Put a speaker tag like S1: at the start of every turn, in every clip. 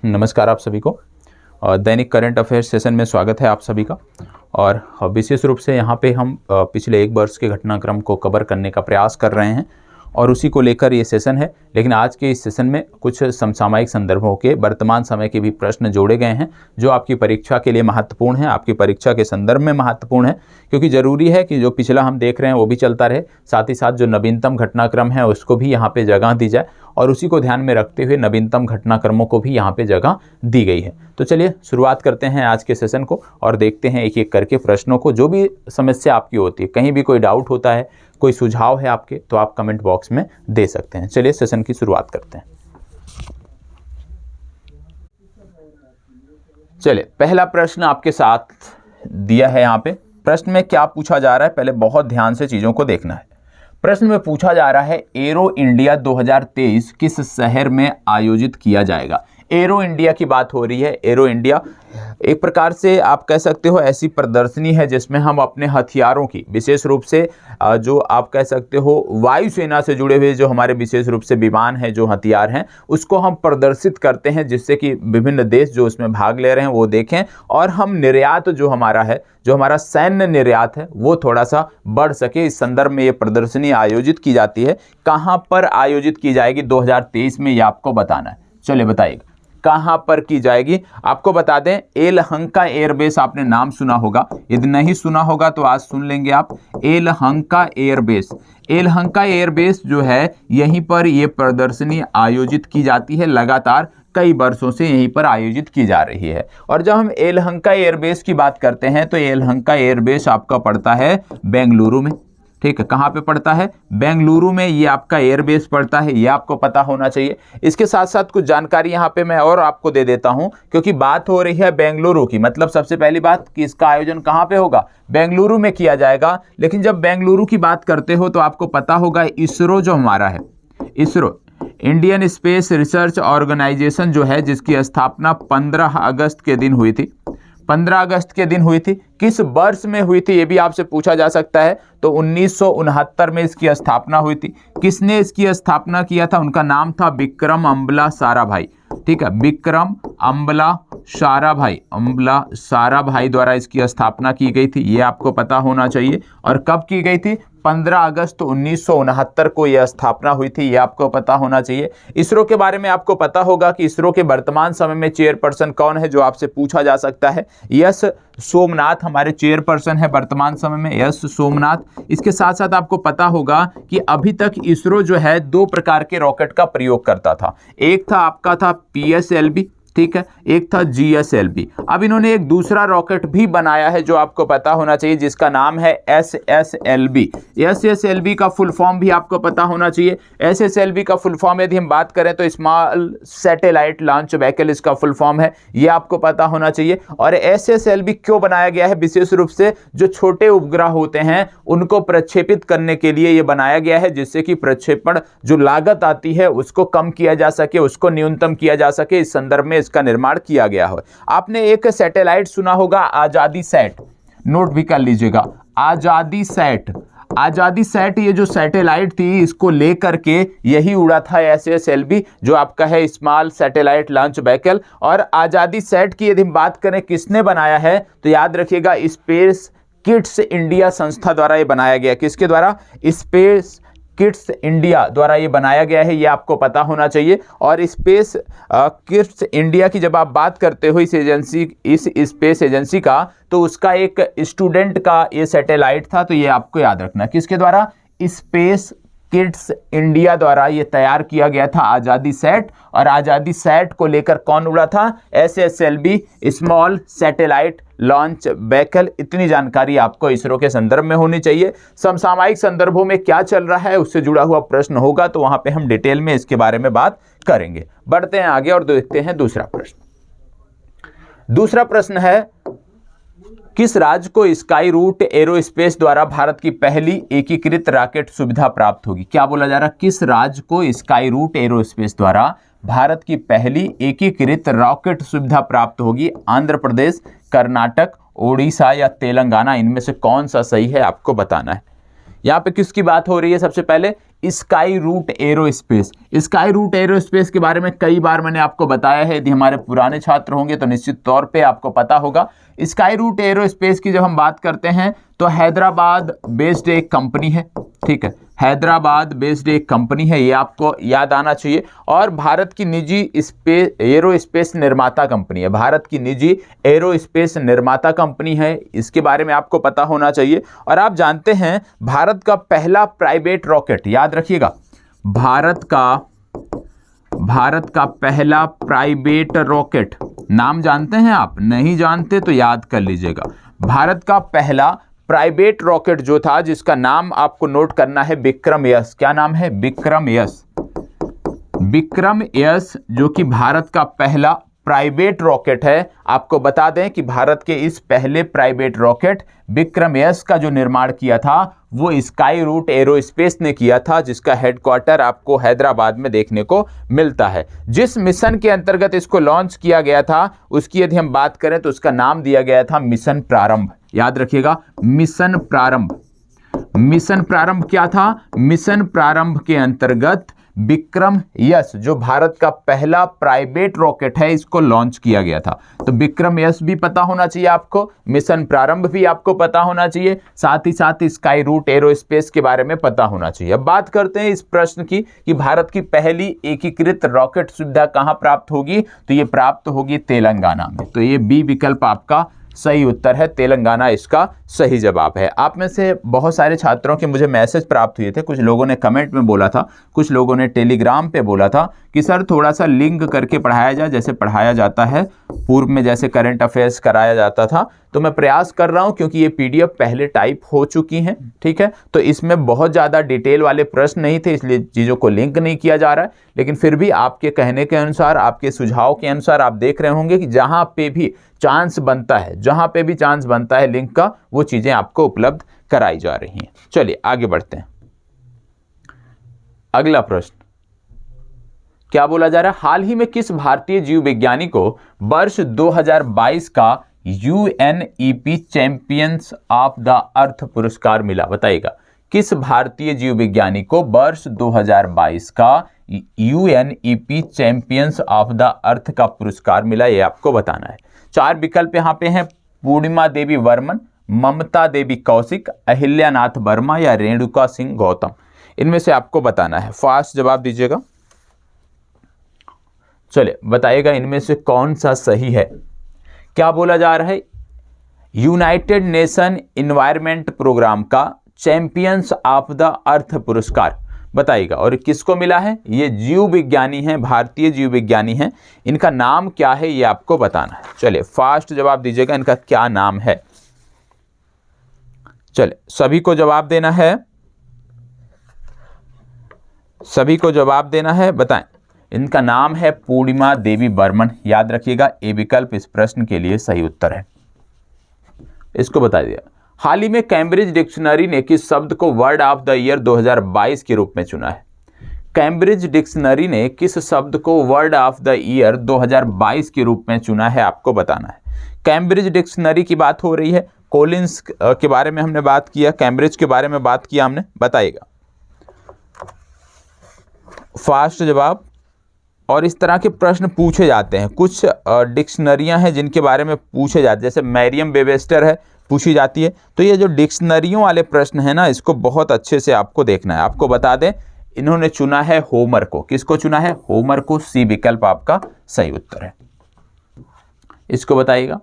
S1: नमस्कार आप सभी को। दैनिक करंट अफेयर्स सेशन में स्वागत है आप सभी का। और विशेष रूप से यहाँ पे हम पिछले एक वर्ष के घटनाक्रम को कवर करने का प्रयास कर रहे हैं और उसी को लेकर ये सेशन है। लेकिन आज के इस सेशन में कुछ समसामयिक संदर्भों के वर्तमान समय के भी प्रश्न जोड़े गए हैं जो आपकी परीक्षा के लिए महत्वपूर्ण है, आपकी परीक्षा के संदर्भ में महत्वपूर्ण है, क्योंकि ज़रूरी है कि जो पिछला हम देख रहे हैं वो भी चलता रहे, साथ ही साथ जो नवीनतम घटनाक्रम है उसको भी यहाँ पे जगह दी जाए और उसी को ध्यान में रखते हुए नवीनतम घटनाक्रमों को भी यहाँ पे जगह दी गई है। तो चलिए शुरुआत करते हैं आज के सेशन को और देखते हैं एक एक करके प्रश्नों को। जो भी समस्या आपकी होती है, कहीं भी कोई डाउट होता है, कोई सुझाव है आपके, तो आप कमेंट बॉक्स में दे सकते हैं। चलिए सेशन की शुरुआत करते हैं। चलिए पहला प्रश्न आपके साथ दिया है यहाँ पे। प्रश्न में क्या पूछा जा रहा है, पहले बहुत ध्यान से चीजों को देखना है। प्रश्न में पूछा जा रहा है एरो इंडिया 2023 किस शहर में आयोजित किया जाएगा। एरो इंडिया की बात हो रही है। एरो इंडिया एक प्रकार से आप कह सकते हो ऐसी प्रदर्शनी है जिसमें हम अपने हथियारों की, विशेष रूप से जो आप कह सकते हो वायुसेना से जुड़े हुए जो हमारे विशेष रूप से विमान हैं, जो हथियार हैं, उसको हम प्रदर्शित करते हैं जिससे कि विभिन्न देश जो उसमें भाग ले रहे हैं वो देखें और हम निर्यात जो हमारा है, जो हमारा सैन्य निर्यात है, वो थोड़ा सा बढ़ सके। इस संदर्भ में ये प्रदर्शनी आयोजित की जाती है। कहाँ पर आयोजित की जाएगी 2023 में, ये आपको बताना है। चलिए बताइएगा कहाँ पर की जाएगी। आपको बता दें येलहंका एयरबेस, आपने नाम सुना होगा, यदि नहीं सुना होगा तो आज सुन लेंगे आप। येलहंका एयरबेस, येलहंका एयरबेस जो है यहीं पर ये प्रदर्शनी आयोजित की जाती है। लगातार कई वर्षों से यहीं पर आयोजित की जा रही है। और जब हम येलहंका एयरबेस की बात करते हैं तो येलहंका एयरबेस आपका पड़ता है बेंगलुरु में। ठीक है, कहाँ पे पड़ता है? बेंगलुरु में ये आपका एयरबेस पड़ता है, ये आपको पता होना चाहिए। इसके साथ साथ कुछ जानकारी यहाँ पे मैं और आपको दे देता हूँ, क्योंकि बात हो रही है बेंगलुरु की। मतलब सबसे पहली बात कि इसका आयोजन कहाँ पे होगा? बेंगलुरु में किया जाएगा। लेकिन जब बेंगलुरु की बात करते हो तो आपको पता होगा इसरो जो हमारा है, ISRO Indian space research organisation जो है, जिसकी स्थापना 15 अगस्त के दिन हुई थी। 15 अगस्त के दिन हुई थी। किस वर्ष में हुई थी ये भी आपसे पूछा जा सकता है। तो 1969 में इसकी स्थापना हुई थी। किसने इसकी स्थापना किया था? उनका नाम था विक्रम अम्बला साराभाई। ठीक है, विक्रम अम्बला साराभाई, अम्बला साराभाई द्वारा इसकी स्थापना की गई थी, ये आपको पता होना चाहिए। और कब की गई थी? 15 अगस्त 1969 को यह स्थापना हुई थी, ये आपको पता होना चाहिए। इसरो के बारे में आपको पता होगा कि इसरो के वर्तमान समय में चेयरपर्सन कौन है, जो आपसे पूछा जा सकता है। यस सोमनाथ हमारे चेयरपर्सन है वर्तमान समय में, यस सोमनाथ। इसके साथ साथ आपको पता होगा कि अभी तक इसरो जो है 2 प्रकार के रॉकेट का प्रयोग करता था। एक था आपका था PSLV, ठीक है, एक था GSLV। अब इन्होंने एक दूसरा रॉकेट भी बनाया है जो आपको पता होना चाहिए, जिसका नाम है SSLV। SSLV का फुल फॉर्म भी आपको पता होना चाहिए। SSLV का फुल फॉर्म यदि हम बात करें तो स्मॉल सैटेलाइट लॉन्च व्हीकल इसका फुल फॉर्म है, ये आपको पता होना चाहिए। और SSLV क्यों बनाया गया है? विशेष रूप से जो छोटे उपग्रह होते हैं उनको प्रक्षेपित करने के लिए ये बनाया गया है, जिससे कि प्रक्षेपण जो लागत आती है उसको कम किया जा सके, उसको न्यूनतम किया जा सके। इस संदर्भ में इसका निर्माण किया गया है। आपने एक सैटेलाइट सुना होगा आजादी सैट, नोट भी कर लीजिएगा, आजादी सैट। आजादी सैट ये जो सैटेलाइट थी इसको लेकर के यही उड़ा था SSLV, जो आपका है स्मॉल सैटेलाइट लॉन्च व्हीकल। और आजादी सैट की यदि हम बात करें किसने बनाया है तो याद रखिएगा स्पेस किड्स इंडिया संस्था द्वारा ये बनाया गया। किसके द्वारा? स्पेस किड्स इंडिया द्वारा ये बनाया गया है, ये आपको पता होना चाहिए। और स्पेस किड्स इंडिया की जब आप बात करते हो इस स्पेस एजेंसी का, तो उसका एक स्टूडेंट का ये सैटेलाइट था, तो ये आपको याद रखना। किसके द्वारा? स्पेस किड्स इंडिया द्वारा ये तैयार किया गया था आजादी सैट। और आजादी सैट को लेकर कौन उड़ा था? SSLV small satellite launch vehicle. इतनी जानकारी आपको इसरो के संदर्भ में होनी चाहिए। समसामयिक संदर्भों में क्या चल रहा है उससे जुड़ा हुआ प्रश्न होगा तो वहां पे हम डिटेल में इसके बारे में बात करेंगे। बढ़ते हैं आगे और देखते हैं दूसरा प्रश्न। दूसरा प्रश्न है किस राज्य को स्काई रूट एरोस्पेस द्वारा भारत की पहली एकीकृत रॉकेट सुविधा प्राप्त होगी? क्या बोला जा रहा है? किस राज्य को स्काई रूट एरोस्पेस द्वारा भारत की पहली एकीकृत रॉकेट सुविधा प्राप्त होगी? आंध्र प्रदेश, कर्नाटक, ओडिशा या तेलंगाना, इनमें से कौन सा सही है आपको बताना है। यहाँ पे किसकी बात हो रही है? सबसे पहले स्काई रूट एरोस्पेस। स्काई रूट एरोस्पेस के बारे में कई बार मैंने आपको बताया है, यदि हमारे पुराने छात्र होंगे तो निश्चित तौर पे आपको पता होगा। स्काई रूट एरोस्पेस की जब हम बात करते हैं तो हैदराबाद बेस्ड एक कंपनी है, ठीक है, हैदराबाद बेस्ड एक कंपनी है, ये आपको याद आना चाहिए। और भारत की निजी एरोस्पेस निर्माता कंपनी है, भारत की निजी एरोस्पेस निर्माता कंपनी है, इसके बारे में आपको पता होना चाहिए। और आप जानते हैं भारत का पहला प्राइवेट रॉकेट, याद रखिएगा, भारत का पहला प्राइवेट रॉकेट, नाम जानते हैं आप? नहीं जानते तो याद कर लीजिएगा। भारत का पहला प्राइवेट रॉकेट जो था, जिसका नाम आपको नोट करना है विक्रम यस। क्या नाम है? विक्रम यस। विक्रम यस जो कि भारत का पहला प्राइवेट रॉकेट है। आपको बता दें कि भारत के इस पहले प्राइवेट रॉकेट विक्रम यस का जो निर्माण किया था वो स्काई रूट एरोस्पेस ने किया था, जिसका हेडक्वार्टर आपको हैदराबाद में देखने को मिलता है। जिस मिशन के अंतर्गत इसको लॉन्च किया गया था उसकी यदि हम बात करें तो उसका नाम दिया गया था मिशन प्रारंभ। याद रखिएगा, मिशन प्रारंभ। मिशन प्रारंभ क्या था? मिशन प्रारंभ के अंतर्गत विक्रम यस जो भारत का पहला प्राइवेट रॉकेट है, इसको लॉन्च किया गया था। तो विक्रम यस भी पता होना चाहिए आपको, मिशन प्रारंभ भी आपको पता होना चाहिए, साथ ही साथ स्काई रूट एरोस्पेस के बारे में पता होना चाहिए। अब बात करते हैं इस प्रश्न की कि भारत की पहली एकीकृत रॉकेट सुविधा कहां प्राप्त होगी, तो ये प्राप्त होगी तेलंगाना में। तो ये बी विकल्प आपका सही उत्तर है, तेलंगाना इसका सही जवाब है। आप में से बहुत सारे छात्रों के मुझे मैसेज प्राप्त हुए थे, कुछ लोगों ने कमेंट में बोला था, कुछ लोगों ने टेलीग्राम पे बोला था कि सर थोड़ा सा लिंक करके पढ़ाया जाए, जैसे पढ़ाया जाता है पूर्व में, जैसे करंट अफेयर्स कराया जाता था। तो मैं प्रयास कर रहा हूं क्योंकि ये पीडीएफ पहले टाइप हो चुकी हैं, ठीक है, तो इसमें बहुत ज़्यादा डिटेल वाले प्रश्न नहीं थे, इसलिए चीज़ों को लिंक नहीं किया जा रहा है। लेकिन फिर भी आपके कहने के अनुसार, आपके सुझाव के अनुसार आप देख रहे होंगे कि जहाँ पे भी चांस बनता है, जहाँ पे भी चांस बनता है लिंक का, वो चीज़ें आपको उपलब्ध कराई जा रही हैं। चलिए आगे बढ़ते हैं। अगला प्रश्न क्या बोला जा रहा है? हाल ही में किस भारतीय जीव विज्ञानी को वर्ष 2022 का UNEP champions of the earth पुरस्कार मिला? बताइएगा, किस भारतीय जीव विज्ञानी को वर्ष 2022 का UNEP champions of the earth का पुरस्कार मिला, ये आपको बताना है। 4 विकल्प यहाँ पे हैं, पूर्णिमा देवी वर्मन, ममता देवी कौशिक, अहिल्यानाथ वर्मा या रेणुका सिंह गौतम। इनमें से आपको बताना है, फास्ट जवाब दीजिएगा। चलिए बताइएगा इनमें से कौन सा सही है। क्या बोला जा रहा है? यूनाइटेड नेशन इन्वायरमेंट प्रोग्राम का चैंपियंस ऑफ द अर्थ पुरस्कार बताइएगा, और किसको मिला है? ये जीव विज्ञानी हैं, भारतीय जीव विज्ञानी हैं, इनका नाम क्या है ये आपको बताना है। चलिए फास्ट जवाब दीजिएगा, इनका क्या नाम है। चलिए सभी को जवाब देना है, सभी को जवाब देना है, बताएं। इनका नाम है पूर्णिमा देवी बर्मन। याद रखिएगा, ए विकल्प इस प्रश्न के लिए सही उत्तर है। इसको बता दिया। हाल ही में कैम्ब्रिज डिक्शनरी ने किस शब्द को वर्ड ऑफ द ईयर 2022 के रूप में चुना है? कैम्ब्रिज डिक्शनरी ने किस शब्द को वर्ड ऑफ द ईयर 2022 के रूप में चुना है, आपको बताना है। कैम्ब्रिज डिक्शनरी की बात हो रही है, कोलिंस के बारे में हमने बात किया, कैम्ब्रिज के बारे में बात किया हमने, बताइएगा फास्ट जवाब। और इस तरह के प्रश्न पूछे जाते हैं, कुछ डिक्शनरियां हैं जिनके बारे में पूछे जाते हैं, जैसे मैरियम वेबस्टर है, पूछी जाती है। तो ये जो डिक्शनरियों वाले प्रश्न है ना, इसको बहुत अच्छे से आपको देखना है। आपको बता दें इन्होंने चुना है होमर को। किसको चुना है? होमर को। सी विकल्प आपका सही उत्तर है। इसको बताइएगा,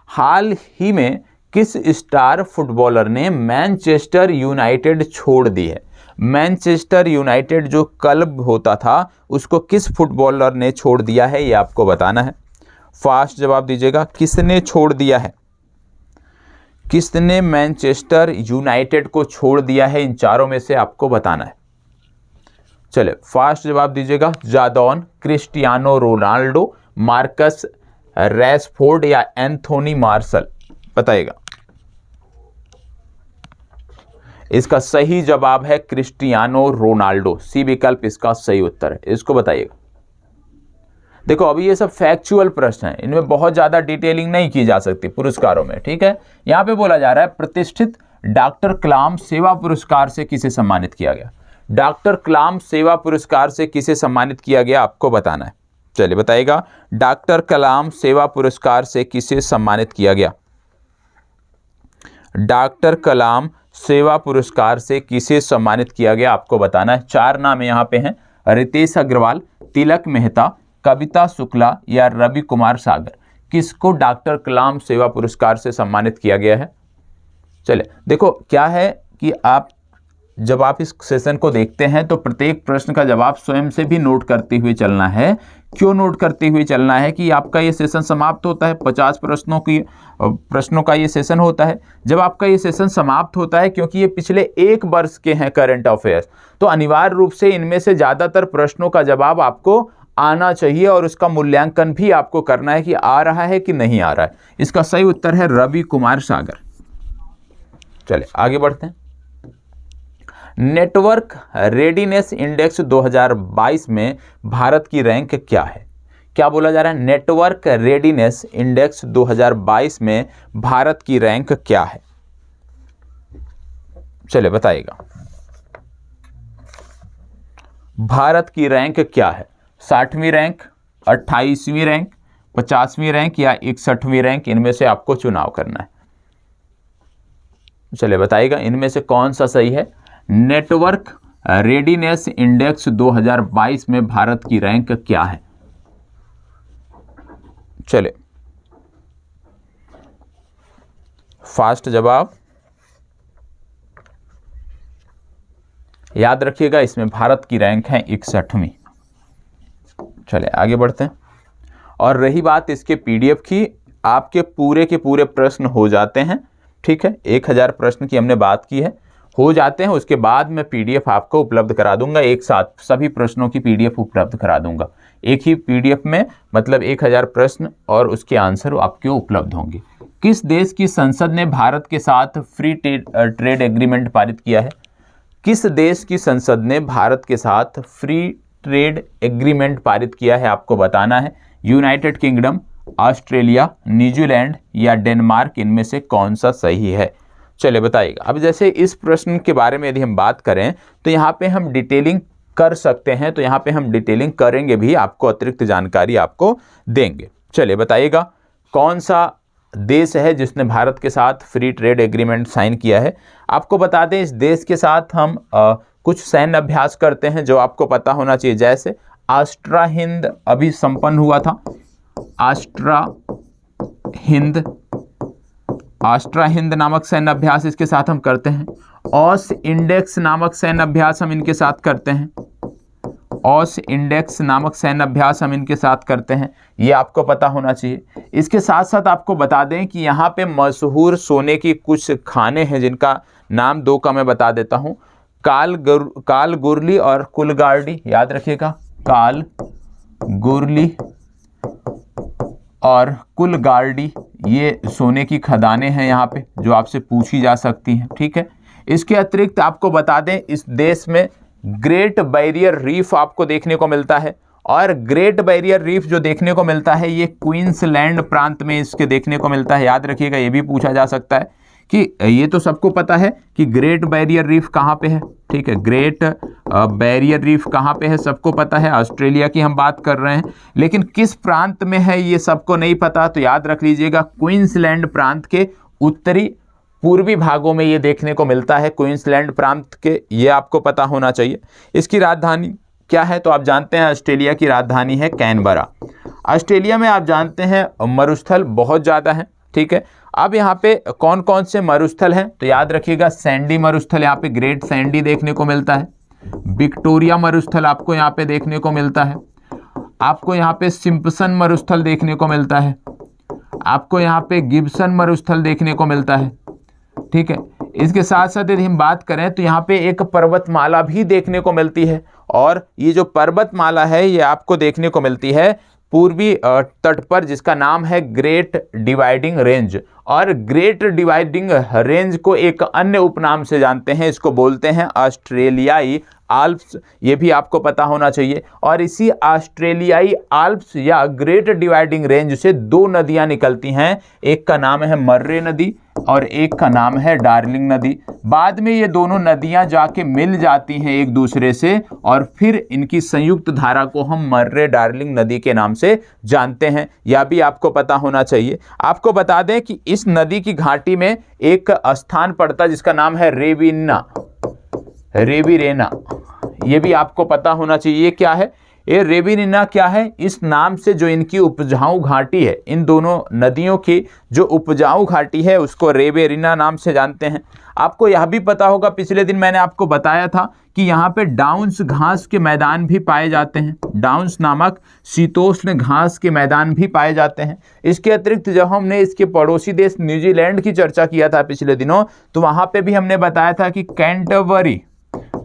S1: हाल ही में किस स्टार फुटबॉलर ने मैनचेस्टर यूनाइटेड छोड़ दी है? मैनचेस्टर यूनाइटेड जो क्लब होता था उसको किस फुटबॉलर ने छोड़ दिया है, ये आपको बताना है। फास्ट जवाब दीजिएगा, किसने छोड़ दिया है? किसने मैनचेस्टर यूनाइटेड को छोड़ दिया है? इन चारों में से आपको बताना है। चले फास्ट जवाब दीजिएगा। Jadaun, Cristiano Ronaldo, Marcus Rashford या एंथोनी मार्शल, बताइएगा। इसका सही जवाब है क्रिस्टियानो रोनाल्डो। सी विकल्प इसका सही उत्तर है। इसको बताइएगा। देखो अभी ये सब फैक्चुअल प्रश्न हैं, इनमें बहुत ज़्यादा डिटेलिंग नहीं की जा सकती पुरस्कारों में, ठीक है। यहाँ पे बोला जा रहा है प्रतिष्ठित डॉक्टर कलाम सेवा पुरस्कार से किसे सम्मानित किया गया? डॉक्टर कलाम सेवा पुरस्कार से किसे सम्मानित किया गया, आपको बताना है। चलिए बताइएगा, डॉक्टर कलाम सेवा पुरस्कार से किसे सम्मानित किया गया? डॉक्टर कलाम सेवा पुरस्कार से किसे सम्मानित किया गया, आपको बताना है। 4 नाम यहाँ पे हैं, रितेश अग्रवाल, तिलक मेहता, कविता शुक्ला या रवि कुमार सागर। किसको डॉक्टर कलाम सेवा पुरस्कार से सम्मानित किया गया है? चलिए देखो, क्या है कि आप जब आप इस सेशन को देखते हैं तो प्रत्येक प्रश्न का जवाब स्वयं से भी नोट करते हुए चलना है। क्यों नोट करते हुए चलना है कि आपका ये सेशन समाप्त होता है, 50 प्रश्नों का ये सेशन होता है। जब आपका ये सेशन समाप्त होता है, क्योंकि ये पिछले 1 वर्ष के हैं करंट अफेयर्स, तो अनिवार्य रूप से इनमें से ज़्यादातर प्रश्नों का जवाब आपको आना चाहिए और उसका मूल्यांकन भी आपको करना है कि आ रहा है कि नहीं आ रहा है। इसका सही उत्तर है रवि कुमार सागर। चलिए आगे बढ़ते हैं। नेटवर्क रेडीनेस इंडेक्स 2022 में भारत की रैंक क्या है? क्या बोला जा रहा है? नेटवर्क रेडीनेस इंडेक्स 2022 में भारत की रैंक क्या है? चलिए बताइएगा, भारत की रैंक क्या है? 60वीं रैंक, 28वीं रैंक, 50वीं रैंक या 61वीं रैंक? इनमें से आपको चुनाव करना है। चलिए बताइएगा, इनमें से कौन सा सही है? नेटवर्क रेडीनेस इंडेक्स 2022 में भारत की रैंक क्या है? चलिए फास्ट जवाब याद रखिएगा, इसमें भारत की रैंक है 61वीं। चलिए आगे बढ़ते हैं। और रही बात इसके पीडीएफ की, आपके पूरे के पूरे प्रश्न हो जाते हैं, ठीक है। 1000 प्रश्न की हमने बात की है, हो जाते हैं। उसके बाद मैं पीडीएफ आपको उपलब्ध करा दूंगा, एक साथ सभी प्रश्नों की पीडीएफ उपलब्ध करा दूंगा। एक ही पीडीएफ में मतलब 1000 प्रश्न और उसके आंसर आपके उपलब्ध होंगे। किस देश की संसद ने भारत के साथ फ्री ट्रेड एग्रीमेंट पारित किया है? किस देश की संसद ने भारत के साथ फ्री ट्रेड एग्रीमेंट पारित किया है, आपको बताना है। यूनाइटेड किंगडम, ऑस्ट्रेलिया, न्यूजीलैंड या डेनमार्क? इनमें से कौन सा सही है? चलिए बताइएगा। अब जैसे इस प्रश्न के बारे में यदि हम बात करें तो यहाँ पे हम डिटेलिंग कर सकते हैं, तो यहाँ पे हम डिटेलिंग करेंगे भी, आपको अतिरिक्त जानकारी आपको देंगे। चलिए बताइएगा, कौन सा देश है जिसने भारत के साथ फ्री ट्रेड एग्रीमेंट साइन किया है? आपको बता दें, इस देश के साथ हम कुछ सैन्य अभ्यास करते हैं जो आपको पता होना चाहिए। जैसे आस्ट्रा हिंद अभी संपन्न हुआ था, आस्ट्रा हिंद नामक सैन्य अभ्यास इसके साथ हम करते हैं। ऑस इंडेक्स नामक सैन्य अभ्यास हम इनके साथ करते हैं, ऑस इंडेक्स नामक सैन्य अभ्यास हम इनके साथ करते हैं, ये आपको पता होना चाहिए। इसके साथ साथ आपको बता दें कि यहाँ पे मशहूर सोने की कुछ खाने हैं जिनका नाम 2 का मैं बता देता हूँ, कालगुरली और कुलगार्डी। याद रखिएगा, कालगुरली और कुलगार्डी, ये सोने की खदानें हैं यहाँ पे जो आपसे पूछी जा सकती हैं, ठीक है। इसके अतिरिक्त आपको बता दें, इस देश में ग्रेट बैरियर रीफ आपको देखने को मिलता है, और ग्रेट बैरियर रीफ जो देखने को मिलता है ये क्वींसलैंड प्रांत में इसके देखने को मिलता है। याद रखिएगा, ये भी पूछा जा सकता है कि ये तो सबको पता है कि ग्रेट बैरियर रीफ कहाँ पे है, ठीक है। ग्रेट बैरियर रीफ कहाँ पे है सबको पता है, ऑस्ट्रेलिया की हम बात कर रहे हैं, लेकिन किस प्रांत में है ये सबको नहीं पता। तो याद रख लीजिएगा, क्वींसलैंड प्रांत के उत्तरी पूर्वी भागों में ये देखने को मिलता है, क्वींसलैंड प्रांत के, ये आपको पता होना चाहिए। इसकी राजधानी क्या है? तो आप जानते हैं ऑस्ट्रेलिया की राजधानी है कैनबरा। ऑस्ट्रेलिया में आप जानते हैं मरुस्थल बहुत ज़्यादा है, ठीक है। अब यहाँ पे कौन कौन से मरुस्थल हैं? तो याद रखिएगा, सैंडी मरुस्थल, यहाँ पे ग्रेट सैंडी देखने को मिलता है। विक्टोरिया मरुस्थल आपको यहाँ पे देखने को मिलता है। आपको यहाँ पे सिम्पसन मरुस्थल देखने को मिलता है। आपको यहाँ पे गिब्सन मरुस्थल देखने को मिलता है, ठीक है। इसके साथ साथ यदि हम बात करें तो यहाँ पे एक पर्वतमाला भी देखने को मिलती है, और ये जो पर्वतमाला है ये आपको देखने को मिलती है पूर्वी तट पर, जिसका नाम है ग्रेट डिवाइडिंग रेंज। और ग्रेट डिवाइडिंग रेंज को एक अन्य उपनाम से जानते हैं, इसको बोलते हैं ऑस्ट्रेलियाई आल्प्स, ये भी आपको पता होना चाहिए। और इसी ऑस्ट्रेलियाई आल्प्स या ग्रेट डिवाइडिंग रेंज से 2 नदियां निकलती हैं, एक का नाम है मर्रे नदी और एक का नाम है डार्लिंग नदी। बाद में ये दोनों नदियां जाके मिल जाती हैं एक दूसरे से और फिर इनकी संयुक्त धारा को हम मर्रे डार्लिंग नदी के नाम से जानते हैं। यह भी आपको पता होना चाहिए। आपको बता दें कि इस नदी की घाटी में एक स्थान पड़ता है जिसका नाम है रेवीरेना। ये भी आपको पता होना चाहिए। ये क्या है? ये रेवीरेना क्या है? इस नाम से जो इनकी उपजाऊ घाटी है, इन दोनों नदियों की जो उपजाऊ घाटी है उसको रेवीरेना नाम से जानते हैं। आपको यह भी पता होगा, पिछले दिन मैंने आपको बताया था कि यहाँ पे डाउन्स घास के मैदान भी पाए जाते हैं। डाउन्स नामक शीतोष्ण घास के मैदान भी पाए जाते हैं। इसके अतिरिक्त जब हमने इसके पड़ोसी देश न्यूजीलैंड की चर्चा किया था पिछले दिनों, तो वहाँ पे भी हमने बताया था कि कैंटरबरी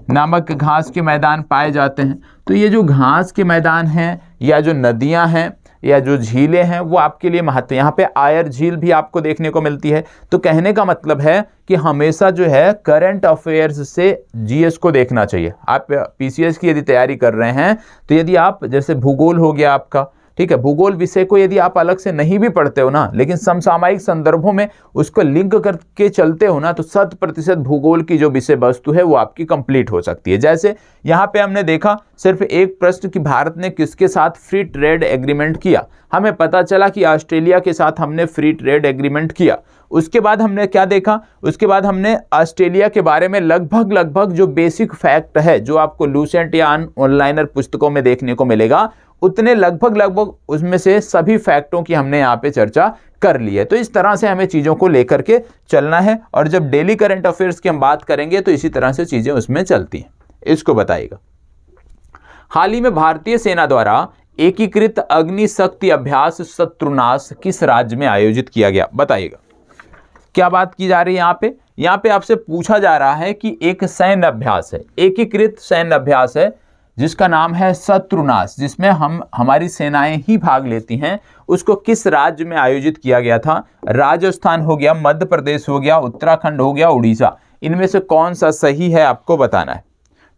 S1: नामक घास के मैदान पाए जाते हैं। तो ये जो घास के मैदान हैं या जो नदियां हैं या जो झीलें हैं वो आपके लिए महत्व। यहाँ पे आयर झील भी आपको देखने को मिलती है। तो कहने का मतलब है कि हमेशा जो है करंट अफेयर्स से जीएस को देखना चाहिए। आप पीसीएस की यदि तैयारी कर रहे हैं तो यदि आप, जैसे भूगोल हो गया आपका, ठीक है, भूगोल विषय को यदि आप अलग से नहीं भी पढ़ते हो ना, लेकिन समसामयिक संदर्भों में उसको लिंक करके चलते हो ना, तो 100% भूगोल की जो विषय वस्तु है वो आपकी कंप्लीट हो सकती है। जैसे यहाँ पे हमने देखा सिर्फ एक प्रश्न कि भारत ने किसके साथ फ्री ट्रेड एग्रीमेंट किया। हमें पता चला कि ऑस्ट्रेलिया के साथ हमने फ्री ट्रेड एग्रीमेंट किया। उसके बाद हमने क्या देखा? उसके बाद हमने ऑस्ट्रेलिया के बारे में लगभग जो बेसिक फैक्ट है जो आपको लूसेंट या ऑनलाइनर पुस्तकों में देखने को मिलेगा, उतने लगभग उसमें से सभी फैक्टों की हमने यहाँ पे चर्चा कर ली है। तो इस तरह से हमें चीज़ों को लेकर के चलना है और जब डेली करंट अफेयर्स की हम बात करेंगे तो इसी तरह से चीज़ें उसमें चलती हैं। इसको बताइएगा। हाल ही में भारतीय सेना द्वारा एकीकृत अग्नि शक्ति अभ्यास शत्रुनाश किस राज्य में आयोजित किया गया? बताइएगा। क्या बात की जा रही है यहाँ पे आपसे पूछा जा रहा है कि एक सैन्य अभ्यास है, एकीकृत सैन्य अभ्यास है जिसका नाम है शत्रुनाश, जिसमें हमारी सेनाएं ही भाग लेती हैं। उसको किस राज्य में आयोजित किया गया था? राजस्थान हो गया, मध्य प्रदेश हो गया, उत्तराखंड हो गया, उड़ीसा। इनमें से कौन सा सही है आपको बताना है।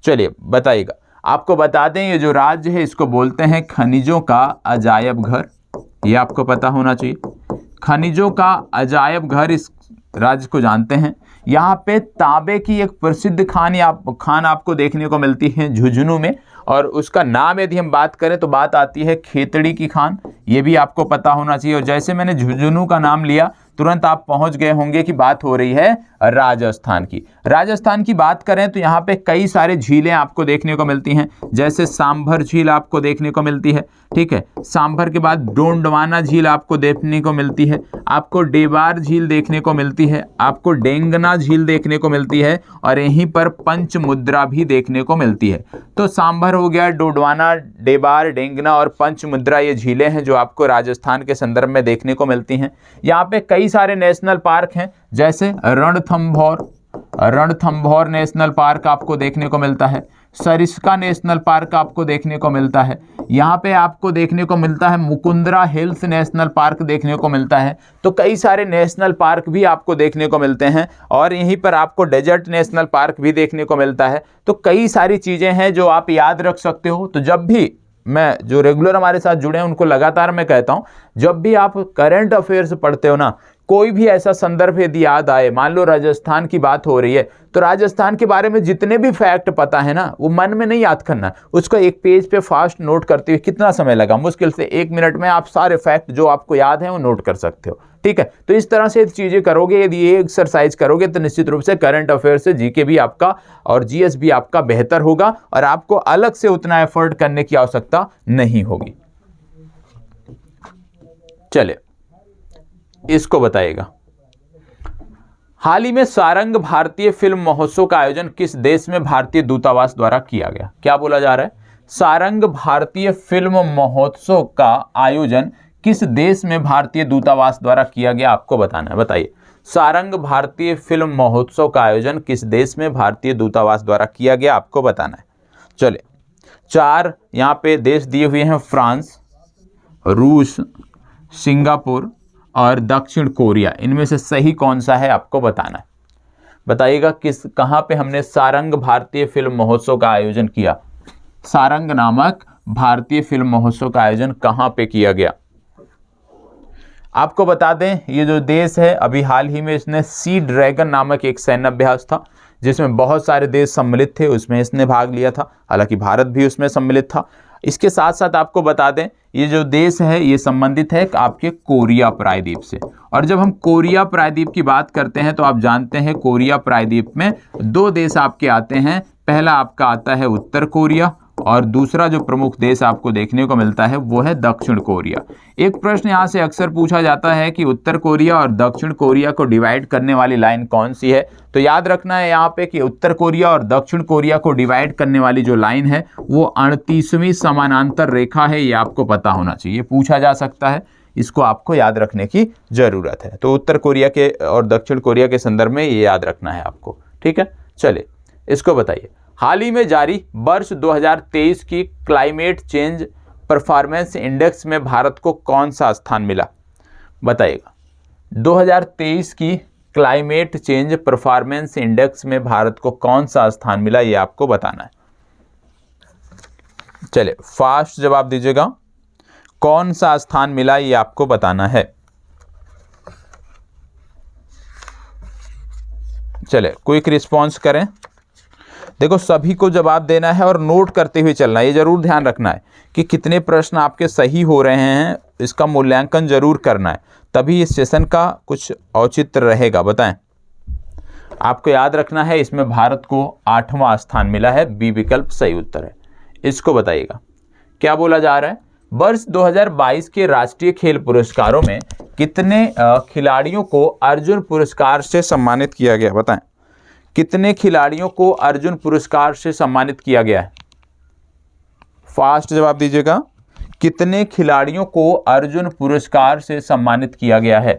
S1: चलिए बताइएगा। आपको बता दें ये जो राज्य है इसको बोलते हैं खनिजों का अजायब घर। ये आपको पता होना चाहिए। खनिजों का अजायब घर इस राज्य को जानते हैं। यहाँ पे तांबे की एक प्रसिद्ध खान आपको देखने को मिलती है झुंझुनू में, और उसका नाम यदि हम बात करें तो बात आती है खेतड़ी की खान। ये भी आपको पता होना चाहिए। और जैसे मैंने झुंझुनू का नाम लिया तुरंत आप पहुंच गए होंगे कि बात हो रही है राजस्थान की। राजस्थान की बात करें तो यहाँ पे कई सारे झीलें आपको देखने को मिलती हैं। जैसे सांभर झील आपको देखने को मिलती है, ठीक है। सांभर के बाद डोंडवाना झील आपको देखने को मिलती है, आपको डेबार झील देखने को मिलती है, आपको डेंगना झील देखने को मिलती है, और यहीं पर पंचमुद्रा भी देखने को मिलती है। तो सांभर हो गया, डोंडवाना, डेबार, डेंगना और पंचमुद्रा ये झीलें हैं जो आपको राजस्थान के संदर्भ में देखने को मिलती हैं। यहाँ पे कई सारे नेशनल पार्क हैं, जैसे रणथंभौर नेशनल पार्क आपको देखने को मिलता है, सरिस्का नेशनल पार्क आपको देखने को मिलता है, यहाँ पे आपको देखने को मिलता है मुकुंदरा हिल्स नेशनल पार्क देखने को मिलता है। तो कई सारे नेशनल पार्क भी आपको देखने को मिलते हैं, और यहीं पर आपको डेजर्ट नेशनल पार्क भी देखने को मिलता है। तो कई सारी चीज़ें हैं जो आप याद रख सकते हो। तो जब भी मैं, जो रेगुलर हमारे साथ जुड़े हैं उनको लगातार मैं कहता हूं, जब भी आप करंट अफेयर्स पढ़ते हो ना, कोई भी ऐसा संदर्भ यदि याद आए, मान लो राजस्थान की बात हो रही है, तो राजस्थान के बारे में जितने भी फैक्ट पता है ना, वो मन में नहीं याद करना, उसको एक पेज पे फास्ट नोट करते हुए कितना समय लगा, मुश्किल से 1 मिनट में आप सारे फैक्ट जो आपको याद हैं वो नोट कर सकते हो, ठीक है। तो इस तरह से चीज़ें करोगे, यदि ये एक्सरसाइज करोगे तो निश्चित रूप से करंट अफेयर से जीके भी आपका और जीएस भी आपका बेहतर होगा, और आपको अलग से उतना एफर्ट करने की आवश्यकता नहीं होगी। चले इसको बताइएगा। हाल ही में सारंग भारतीय फिल्म महोत्सव का आयोजन किस देश में भारतीय दूतावास द्वारा किया गया? क्या बोला जा रहा है? सारंग भारतीय फिल्म महोत्सव का आयोजन किस देश में भारतीय दूतावास द्वारा किया गया, आपको बताना है। बताइए, सारंग भारतीय फिल्म महोत्सव का आयोजन किस देश में भारतीय दूतावास द्वारा किया गया, आपको बताना है। चले 4 यहाँ पे देश दिए हुए हैं, फ्रांस, रूस, सिंगापुर और दक्षिण कोरिया। इनमें से सही कौन सा है आपको बताना है। बताइएगा कहाँ पे हमने सारंग भारतीय फिल्म महोत्सव का आयोजन किया। सारंग नामक भारतीय फिल्म महोत्सव का आयोजन कहाँ पे किया गया? आपको बता दें ये जो देश है अभी हाल ही में इसने सी ड्रैगन नामक एक सैन्य अभ्यास था जिसमें बहुत सारे देश सम्मिलित थे, उसमें इसने भाग लिया था। हालांकि भारत भी उसमें सम्मिलित था। इसके साथ साथ आपको बता दें ये जो देश है ये संबंधित है आपके कोरिया प्रायद्वीप से। और जब हम कोरिया प्रायद्वीप की बात करते हैं तो आप जानते हैं कोरिया प्रायद्वीप में दो देश आपके आते हैं। पहला आपका आता है उत्तर कोरिया और दूसरा जो प्रमुख देश आपको देखने को मिलता है वो है दक्षिण कोरिया। एक प्रश्न यहाँ से अक्सर पूछा जाता है कि उत्तर कोरिया और दक्षिण कोरिया को डिवाइड करने वाली लाइन कौन सी है। तो याद रखना है यहाँ पे कि उत्तर कोरिया और दक्षिण कोरिया को डिवाइड करने वाली जो लाइन है वो 38वीं समानांतर रेखा है। ये आपको पता होना चाहिए, पूछा जा सकता है, इसको आपको याद रखने की जरूरत है। तो उत्तर कोरिया के और दक्षिण कोरिया के संदर्भ में ये याद रखना है आपको, ठीक है। चलिए इसको बताइए, हाल ही में जारी वर्ष 2023 की क्लाइमेट चेंज परफॉर्मेंस इंडेक्स में भारत को कौन सा स्थान मिला, बताइएगा। 2023 की क्लाइमेट चेंज परफॉर्मेंस इंडेक्स में भारत को कौन सा स्थान मिला ये आपको बताना है। चलिए फास्ट जवाब दीजिएगा, कौन सा स्थान मिला ये आपको बताना है। चलिए क्विक रिस्पॉन्स करें। देखो सभी को जवाब देना है और नोट करते हुए चलना है। ये जरूर ध्यान रखना है कि कितने प्रश्न आपके सही हो रहे हैं, इसका मूल्यांकन जरूर करना है, तभी इस सेशन का कुछ औचित्य रहेगा। बताएं, आपको याद रखना है इसमें भारत को 8वां स्थान मिला है, बी विकल्प सही उत्तर है। इसको बताइएगा क्या बोला जा रहा है। वर्ष 2022 के राष्ट्रीय खेल पुरस्कारों में कितने खिलाड़ियों को अर्जुन पुरस्कार से सम्मानित किया गया, बताएं। कितने खिलाड़ियों को अर्जुन पुरस्कार से सम्मानित किया गया है, फास्ट जवाब दीजिएगा। कितने खिलाड़ियों को अर्जुन पुरस्कार से सम्मानित किया गया है।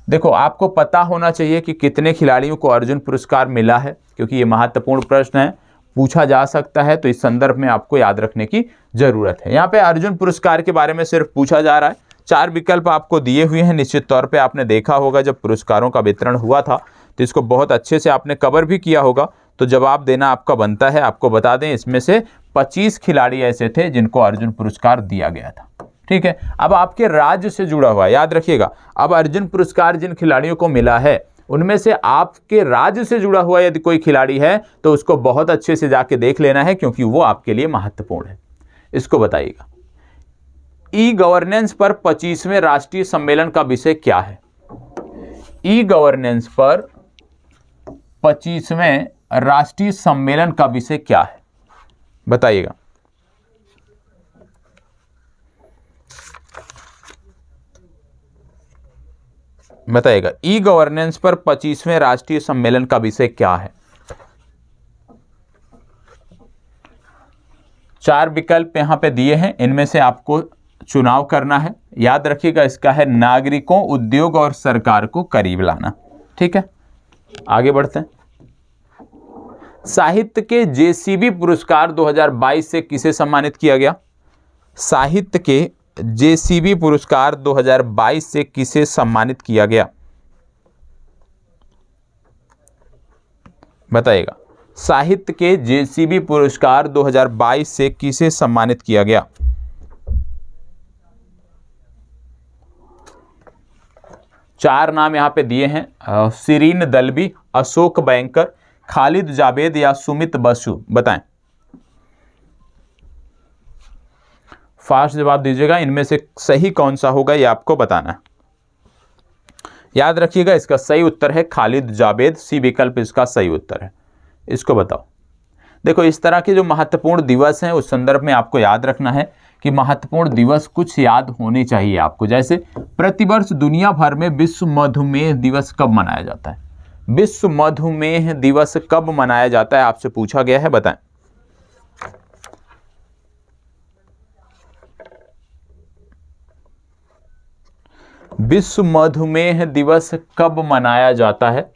S1: देखो आपको पता होना चाहिए कि कितने खिलाड़ियों को अर्जुन पुरस्कार मिला है, क्योंकि ये महत्वपूर्ण प्रश्न है, पूछा जा सकता है, तो इस संदर्भ में आपको याद रखने की जरूरत है। यहाँ पे अर्जुन पुरस्कार के बारे में सिर्फ पूछा जा रहा है। 4 विकल्प आपको दिए हुए हैं, निश्चित तौर पे आपने देखा होगा जब पुरस्कारों का वितरण हुआ था तो इसको बहुत अच्छे से आपने कवर भी किया होगा, तो जवाब देना आपका बनता है। आपको बता दें इसमें से 25 खिलाड़ी ऐसे थे जिनको अर्जुन पुरस्कार दिया गया था, ठीक है। अब आपके राज्य से जुड़ा हुआ, याद रखिएगा, अब अर्जुन पुरस्कार जिन खिलाड़ियों को मिला है उनमें से आपके राज्य से जुड़ा हुआ यदि कोई खिलाड़ी है तो उसको बहुत अच्छे से जाके देख लेना है, क्योंकि वो आपके लिए महत्वपूर्ण है। इसको बताइएगा, ई गवर्नेंस पर 25वें राष्ट्रीय सम्मेलन का विषय क्या है। ई गवर्नेंस पर 25वें राष्ट्रीय सम्मेलन का विषय क्या है, बताइएगा। बताइएगा ई गवर्नेंस पर 25वें राष्ट्रीय सम्मेलन का विषय क्या है। 4 विकल्प यहां पे दिए हैं, इनमें से आपको चुनाव करना है। याद रखिएगा इसका है नागरिकों, उद्योग और सरकार को करीब लाना, ठीक है। आगे बढ़ते हैं। साहित्य के जेसीबी पुरस्कार 2022 से किसे सम्मानित किया गया। साहित्य के जेसीबी पुरस्कार 2022 से किसे सम्मानित किया गया, बताइएगा। साहित्य के जेसीबी पुरस्कार 2022 से किसे सम्मानित किया गया। चार नाम यहां पे दिए हैं, शिरीन दलबी, अशोक बैंकर, खालिद जावेद या सुमित बसु, बताएं। फास्ट जवाब दीजिएगा, इनमें से सही कौन सा होगा ये आपको बताना है। याद रखिएगा इसका सही उत्तर है खालिद जावेद, सी विकल्प इसका सही उत्तर है। इसको बताओ। देखो इस तरह के जो महत्वपूर्ण दिवस हैं उस संदर्भ में आपको याद रखना है कि महत्वपूर्ण दिवस कुछ याद होने चाहिए आपको। जैसे प्रतिवर्ष दुनिया भर में विश्व मधुमेह दिवस कब मनाया जाता है। विश्व मधुमेह दिवस कब मनाया जाता है आपसे पूछा गया है, बताएं। विश्व मधुमेह दिवस कब मनाया जाता है।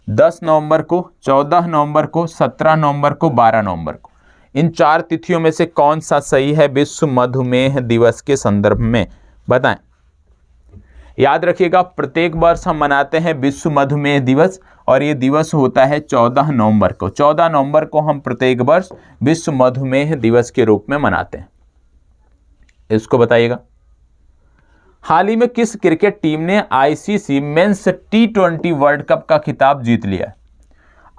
S1: 10 नवंबर को, 14 नवंबर को, 17 नवंबर को, 12 नवंबर को। इन 4 तिथियों में से कौन सा सही है विश्व मधुमेह दिवस के संदर्भ में, बताएं। याद रखिएगा प्रत्येक वर्ष हम मनाते हैं विश्व मधुमेह दिवस और ये दिवस होता है 14 नवंबर को। 14 नवंबर को हम प्रत्येक वर्ष विश्व मधुमेह दिवस के रूप में मनाते हैं। इसको बताइएगा। हाल ही में किस क्रिकेट टीम ने ICC men's T20 world cup का खिताब जीत लिया है?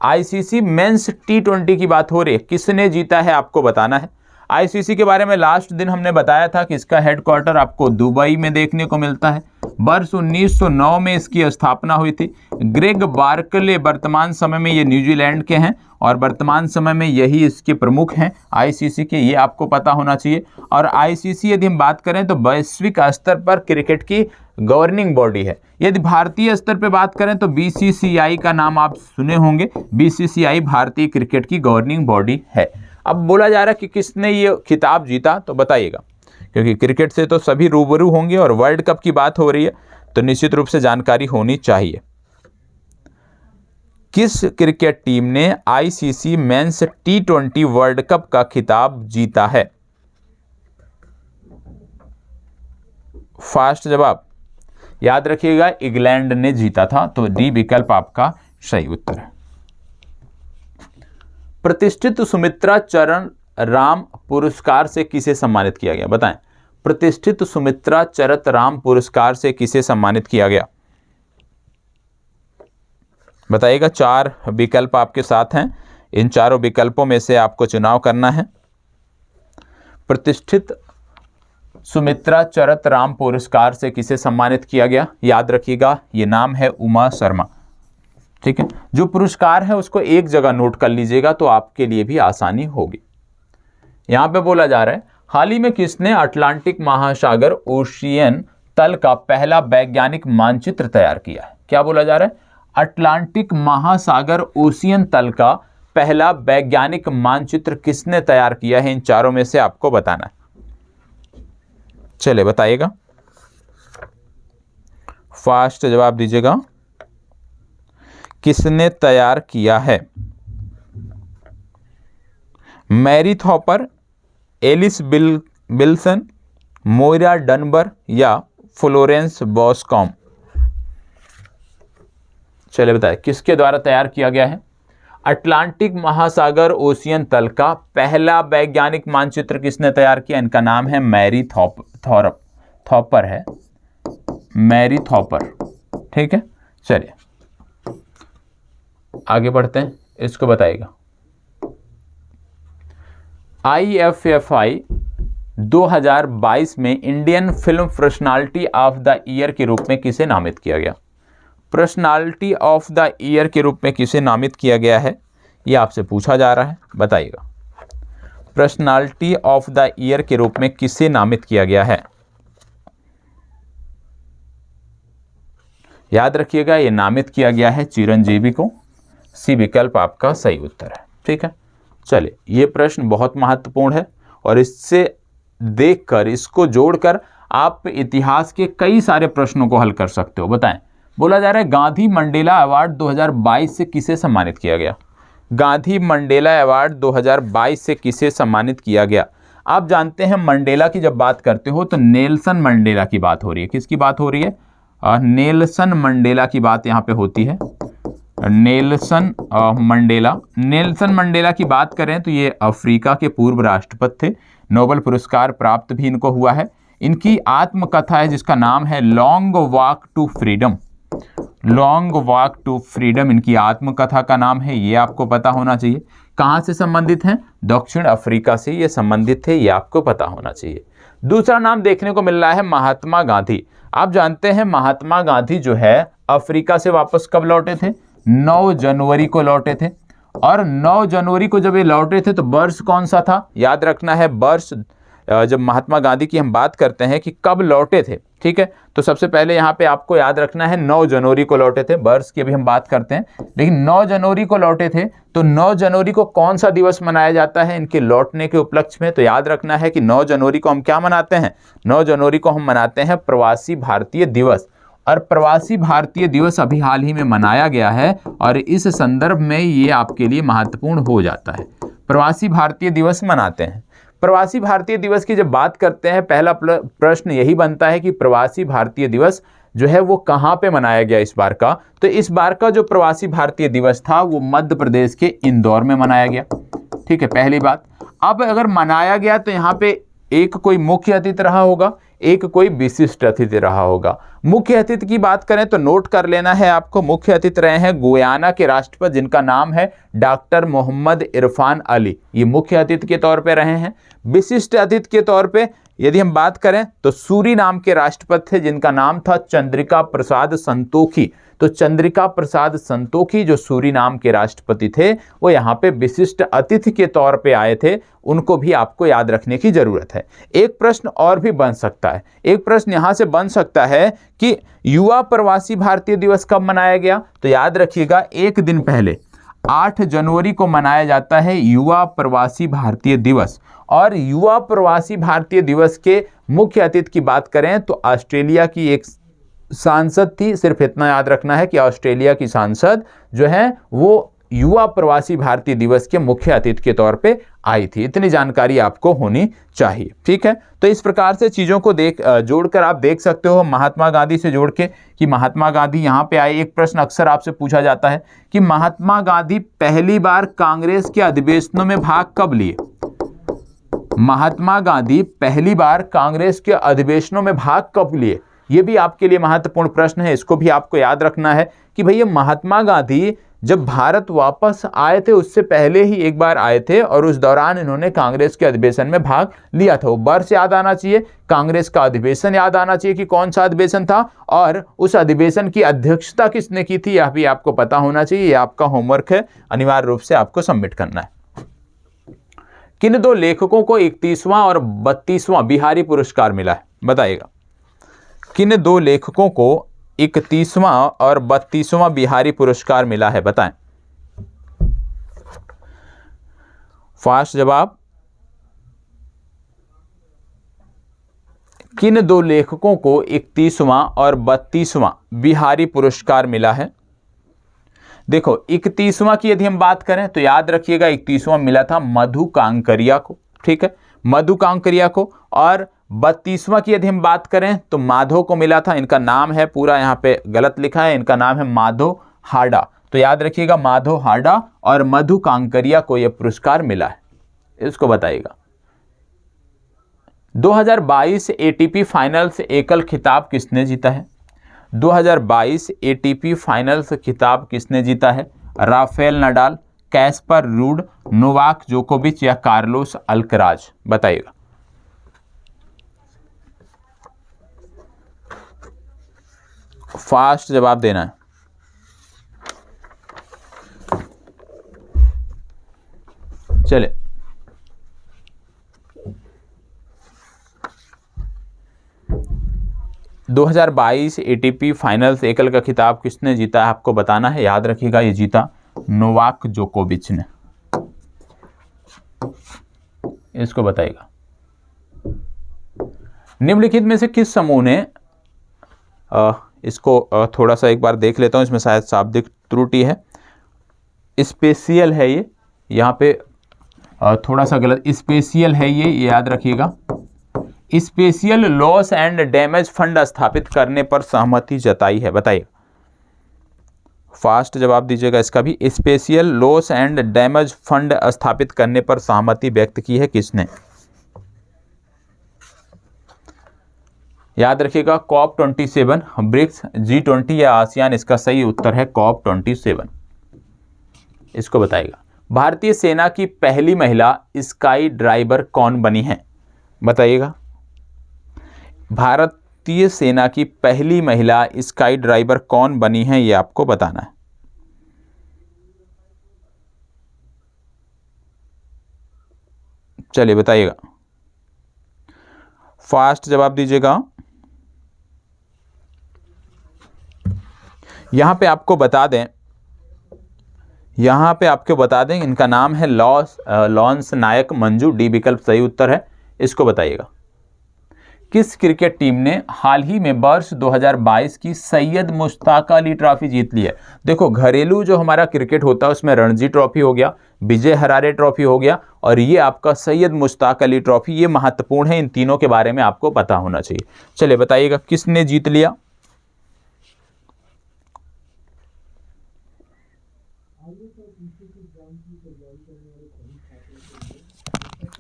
S1: आईसीसी मेंस T20 की बात हो रही है, किसने जीता है आपको बताना है। आईसीसी के बारे में लास्ट दिन हमने बताया था कि इसका हेडक्वार्टर आपको दुबई में देखने को मिलता है। वर्ष 1909 में इसकी स्थापना हुई थी। ग्रेग बार्कले वर्तमान समय में ये न्यूजीलैंड के हैं और वर्तमान समय में यही इसके प्रमुख हैं आईसीसी के, ये आपको पता होना चाहिए। और आईसीसी यदि हम बात करें तो वैश्विक स्तर पर क्रिकेट की गवर्निंग बॉडी है। यदि भारतीय स्तर पर बात करें तो बीसीसीआई का नाम आप सुने होंगे। बीसीसीआई भारतीय क्रिकेट की गवर्निंग बॉडी है। अब बोला जा रहा है कि किसने ये खिताब जीता, तो बताइएगा, क्योंकि क्रिकेट से तो सभी रूबरू होंगे और वर्ल्ड कप की बात हो रही है तो निश्चित रूप से जानकारी होनी चाहिए। किस क्रिकेट टीम ने ICC men's T20 world cup का खिताब जीता है? फास्ट जवाब, याद रखिएगा इंग्लैंड ने जीता था, तो डी विकल्प आपका सही उत्तर है। प्रतिष्ठित सुमित्रा चरण राम पुरस्कार से किसे सम्मानित किया गया? बताएं, प्रतिष्ठित सुमित्रा चरत राम पुरस्कार से किसे सम्मानित किया गया? बताइएगा। 4 विकल्प आपके साथ हैं, इन चारों विकल्पों में से आपको चुनाव करना है। प्रतिष्ठित सुमित्रा चरत राम पुरस्कार से किसे सम्मानित किया गया? याद रखिएगा ये नाम है उमा शर्मा। ठीक है, जो पुरस्कार है उसको एक जगह नोट कर लीजिएगा तो आपके लिए भी आसानी होगी। यहां पे बोला जा रहा है हाल ही में किसने अटलांटिक महासागर ओशियन तल का पहला वैज्ञानिक मानचित्र तैयार किया है? क्या बोला जा रहा है? अटलांटिक महासागर ओशियन तल का पहला वैज्ञानिक मानचित्र किसने तैयार किया है? इन चारों में से आपको बताना है। चले बताइएगा, फास्ट जवाब दीजिएगा। किसने तैयार किया है? Mary Thopper, Alice Wilson, Moira Dunbar या फ्लोरेंस बॉस्कॉम? चलिए बताएं किसके द्वारा तैयार किया गया है? अटलांटिक महासागर ओशियन तल का पहला वैज्ञानिक मानचित्र किसने तैयार किया? इनका नाम है मैरी थॉपर है, मैरी थॉपर। ठीक है, चलिए आगे बढ़ते हैं, इसको बताइएगा। IFFI 2022 में Indian film personality of the year के रूप में किसे नामित किया गया? पर्सनालिटी ऑफ द ईयर के रूप में किसे नामित किया गया है, ये आपसे पूछा जा रहा है, बताइएगा। पर्सनालिटी ऑफ द ईयर के रूप में किसे नामित किया गया है? याद रखिएगा ये नामित किया गया है चिरंजीवी को। सी विकल्प आपका सही उत्तर है। ठीक है, चलिए ये प्रश्न बहुत महत्वपूर्ण है और इससे देखकर, इसको जोड़कर आप इतिहास के कई सारे प्रश्नों को हल कर सकते हो। बताएं, बोला जा रहा है गांधी मंडेला अवार्ड 2022 से किसे सम्मानित किया गया? गांधी मंडेला अवार्ड 2022 से किसे सम्मानित किया गया? आप जानते हैं मंडेला की जब बात करते हो तो नेल्सन मंडेला की बात हो रही है। किसकी बात हो रही है? नेल्सन मंडेला की बात यहाँ पे होती है। नेल्सन मंडेला की बात करें तो ये अफ्रीका के पूर्व राष्ट्रपति थे। नोबेल पुरस्कार प्राप्त भी इनको हुआ है। इनकी आत्मकथा है जिसका नाम है long walk to freedom. Long walk to freedom इनकी आत्मकथा का नाम है, ये आपको पता होना चाहिए। कहाँ से संबंधित हैं? दक्षिण अफ्रीका से ये संबंधित थे, ये आपको पता होना चाहिए। दूसरा नाम देखने को मिल रहा है महात्मा गांधी। आप जानते हैं महात्मा गांधी जो है अफ्रीका से वापस कब लौटे थे? 9 जनवरी को लौटे थे। और 9 जनवरी को जब ये लौटे थे तो वर्ष कौन सा था? याद रखना है वर्ष, जब महात्मा गांधी की हम बात करते हैं कि कब लौटे थे, ठीक है, तो सबसे पहले यहाँ पे आपको याद रखना है 9 जनवरी को लौटे थे। वर्ष की अभी हम बात करते हैं, लेकिन 9 जनवरी को लौटे थे। तो 9 जनवरी को कौन सा दिवस मनाया जाता है इनके लौटने के उपलक्ष्य में? तो याद रखना है कि 9 जनवरी को हम क्या मनाते हैं? 9 जनवरी को हम मनाते हैं प्रवासी भारतीय दिवस। और प्रवासी भारतीय दिवस अभी हाल ही में मनाया गया है और इस संदर्भ में ये आपके लिए महत्वपूर्ण हो जाता है। प्रवासी भारतीय दिवस मनाते हैं। प्रवासी भारतीय दिवस की जब बात करते हैं, पहला प्रश्न यही बनता है कि प्रवासी भारतीय दिवस जो है वो कहाँ पे मनाया गया इस बार का? तो इस बार का जो प्रवासी भारतीय दिवस था वो मध्य प्रदेश के इंदौर में मनाया गया। ठीक है, पहली बात। अब अगर मनाया गया तो यहाँ पे एक कोई मुख्य अतिथि रहा होगा, एक कोई विशिष्ट अतिथि रहा होगा। मुख्य अतिथि की बात करें तो नोट कर लेना है आपको, मुख्य अतिथि रहे हैं गुयाना के राष्ट्रपति जिनका नाम है डॉक्टर मोहम्मद इरफान अली, ये मुख्य अतिथि के तौर पे रहे हैं। विशिष्ट अतिथि के तौर पे यदि हम बात करें तो सूरीनाम के राष्ट्रपति थे जिनका नाम था चंद्रिका प्रसाद संतोखी। तो चंद्रिका प्रसाद संतोखी जो सूरीनाम के राष्ट्रपति थे वो यहाँ पे विशिष्ट अतिथि के तौर पे आए थे, उनको भी आपको याद रखने की जरूरत है। एक प्रश्न और भी बन सकता है, एक प्रश्न यहाँ से बन सकता है कि युवा प्रवासी भारतीय दिवस कब मनाया गया, तो याद रखिएगा एक दिन पहले 8 जनवरी को मनाया जाता है युवा प्रवासी भारतीय दिवस। और युवा प्रवासी भारतीय दिवस के मुख्य अतिथि की बात करें तो ऑस्ट्रेलिया की एक सांसद थी, सिर्फ इतना याद रखना है कि ऑस्ट्रेलिया की सांसद जो है वो युवा प्रवासी भारतीय दिवस के मुख्य अतिथि के तौर पे आई थी। इतनी जानकारी आपको होनी चाहिए, ठीक है। तो इस प्रकार से चीज़ों को जोड़कर आप देख सकते हो महात्मा गांधी से जोड़ के कि महात्मा गांधी यहाँ पे आए। एक प्रश्न अक्सर आपसे पूछा जाता है कि महात्मा गांधी पहली बार कांग्रेस के अधिवेशनों में भाग कब लिए। महात्मा गांधी पहली बार कांग्रेस के अधिवेशनों में भाग कब लिए, ये भी आपके लिए महत्वपूर्ण प्रश्न है। इसको भी आपको याद रखना है कि भैया महात्मा गांधी जब भारत वापस आए थे उससे पहले ही एक बार आए थे और उस दौरान इन्होंने कांग्रेस के अधिवेशन में भाग लिया था। वो वर्ष याद आना चाहिए, कांग्रेस का अधिवेशन याद आना चाहिए कि कौन सा अधिवेशन था और उस अधिवेशन की अध्यक्षता किसने की थी, यह भी आपको पता होना चाहिए। यह आपका होमवर्क है, अनिवार्य रूप से आपको सबमिट करना है। किन दो लेखकों को 31वां और 32वां बिहारी पुरस्कार मिला है, बताइएगा। किन दो लेखकों को 31वां और 32वां बिहारी पुरस्कार मिला है, बताएं। फास्ट जवाब। किन दो लेखकों को 31वां और 32वां बिहारी पुरस्कार मिला है। देखो 31वां की यदि हम बात करें तो याद रखिएगा 31वां मिला था मधु कांकरिया को, ठीक है, मधु कांकरिया को। और 32वां की यदि हम बात करें तो माधव को मिला था। इनका नाम है पूरा यहाँ पे गलत लिखा है, इनका नाम है माधव हाडा। तो याद रखिएगा माधव हाडा और मधु कांकरिया को यह पुरस्कार मिला है, इसको बताइएगा। 2022 एटीपी फाइनल्स एकल खिताब किसने जीता है। 2022 एटीपी फाइनल्स खिताब किसने जीता है। Rafael Nadal, Caspar rude, Novak जोकोविच या कार्लोस अल्कराज, बताइएगा। फास्ट जवाब देना है। चले 2022 एटीपी फाइनल्स एकल का खिताब किसने जीता है, आपको बताना है। याद रखिएगा ये जीता नोवाक जोकोविच ने, इसको बताइएगा। निम्नलिखित में से किस समूह ने इसको थोड़ा सा एक बार देख लेता हूं, इसमें शायद शाब्दिक त्रुटि है। स्पेशियल है ये, यहाँ पे थोड़ा सा गलत, स्पेशियल है ये याद रखिएगा। Special loss and damage fund स्थापित करने पर सहमति जताई है, बताइए। फास्ट जवाब दीजिएगा इसका भी। Special loss and damage fund स्थापित करने पर सहमति व्यक्त की है किसने। याद रखिएगा COP27, ब्रिक्स, G20 या आसियान, इसका सही उत्तर है COP27, इसको बताइएगा। भारतीय सेना की पहली महिला स्काई ड्राइवर कौन बनी है, बताइएगा। भारतीय सेना की पहली महिला स्काई ड्राइवर कौन बनी है, ये आपको बताना है। चलिए बताइएगा, फास्ट जवाब दीजिएगा। यहां पे आपको बता दें, इनका नाम है लॉन्स नायक मंजू, डी विकल्प सही उत्तर है, इसको बताइएगा। किस क्रिकेट टीम ने हाल ही में वर्ष 2022 की सैयद मुश्ताक अली ट्रॉफी जीत ली है। देखो घरेलू जो हमारा क्रिकेट होता है उसमें रणजी ट्रॉफी हो गया, विजय हरारे ट्रॉफी हो गया और ये आपका सैयद मुश्ताक अली ट्रॉफी, ये महत्वपूर्ण है। इन तीनों के बारे में आपको पता होना चाहिए। चलिए बताइएगा किसने जीत लिया।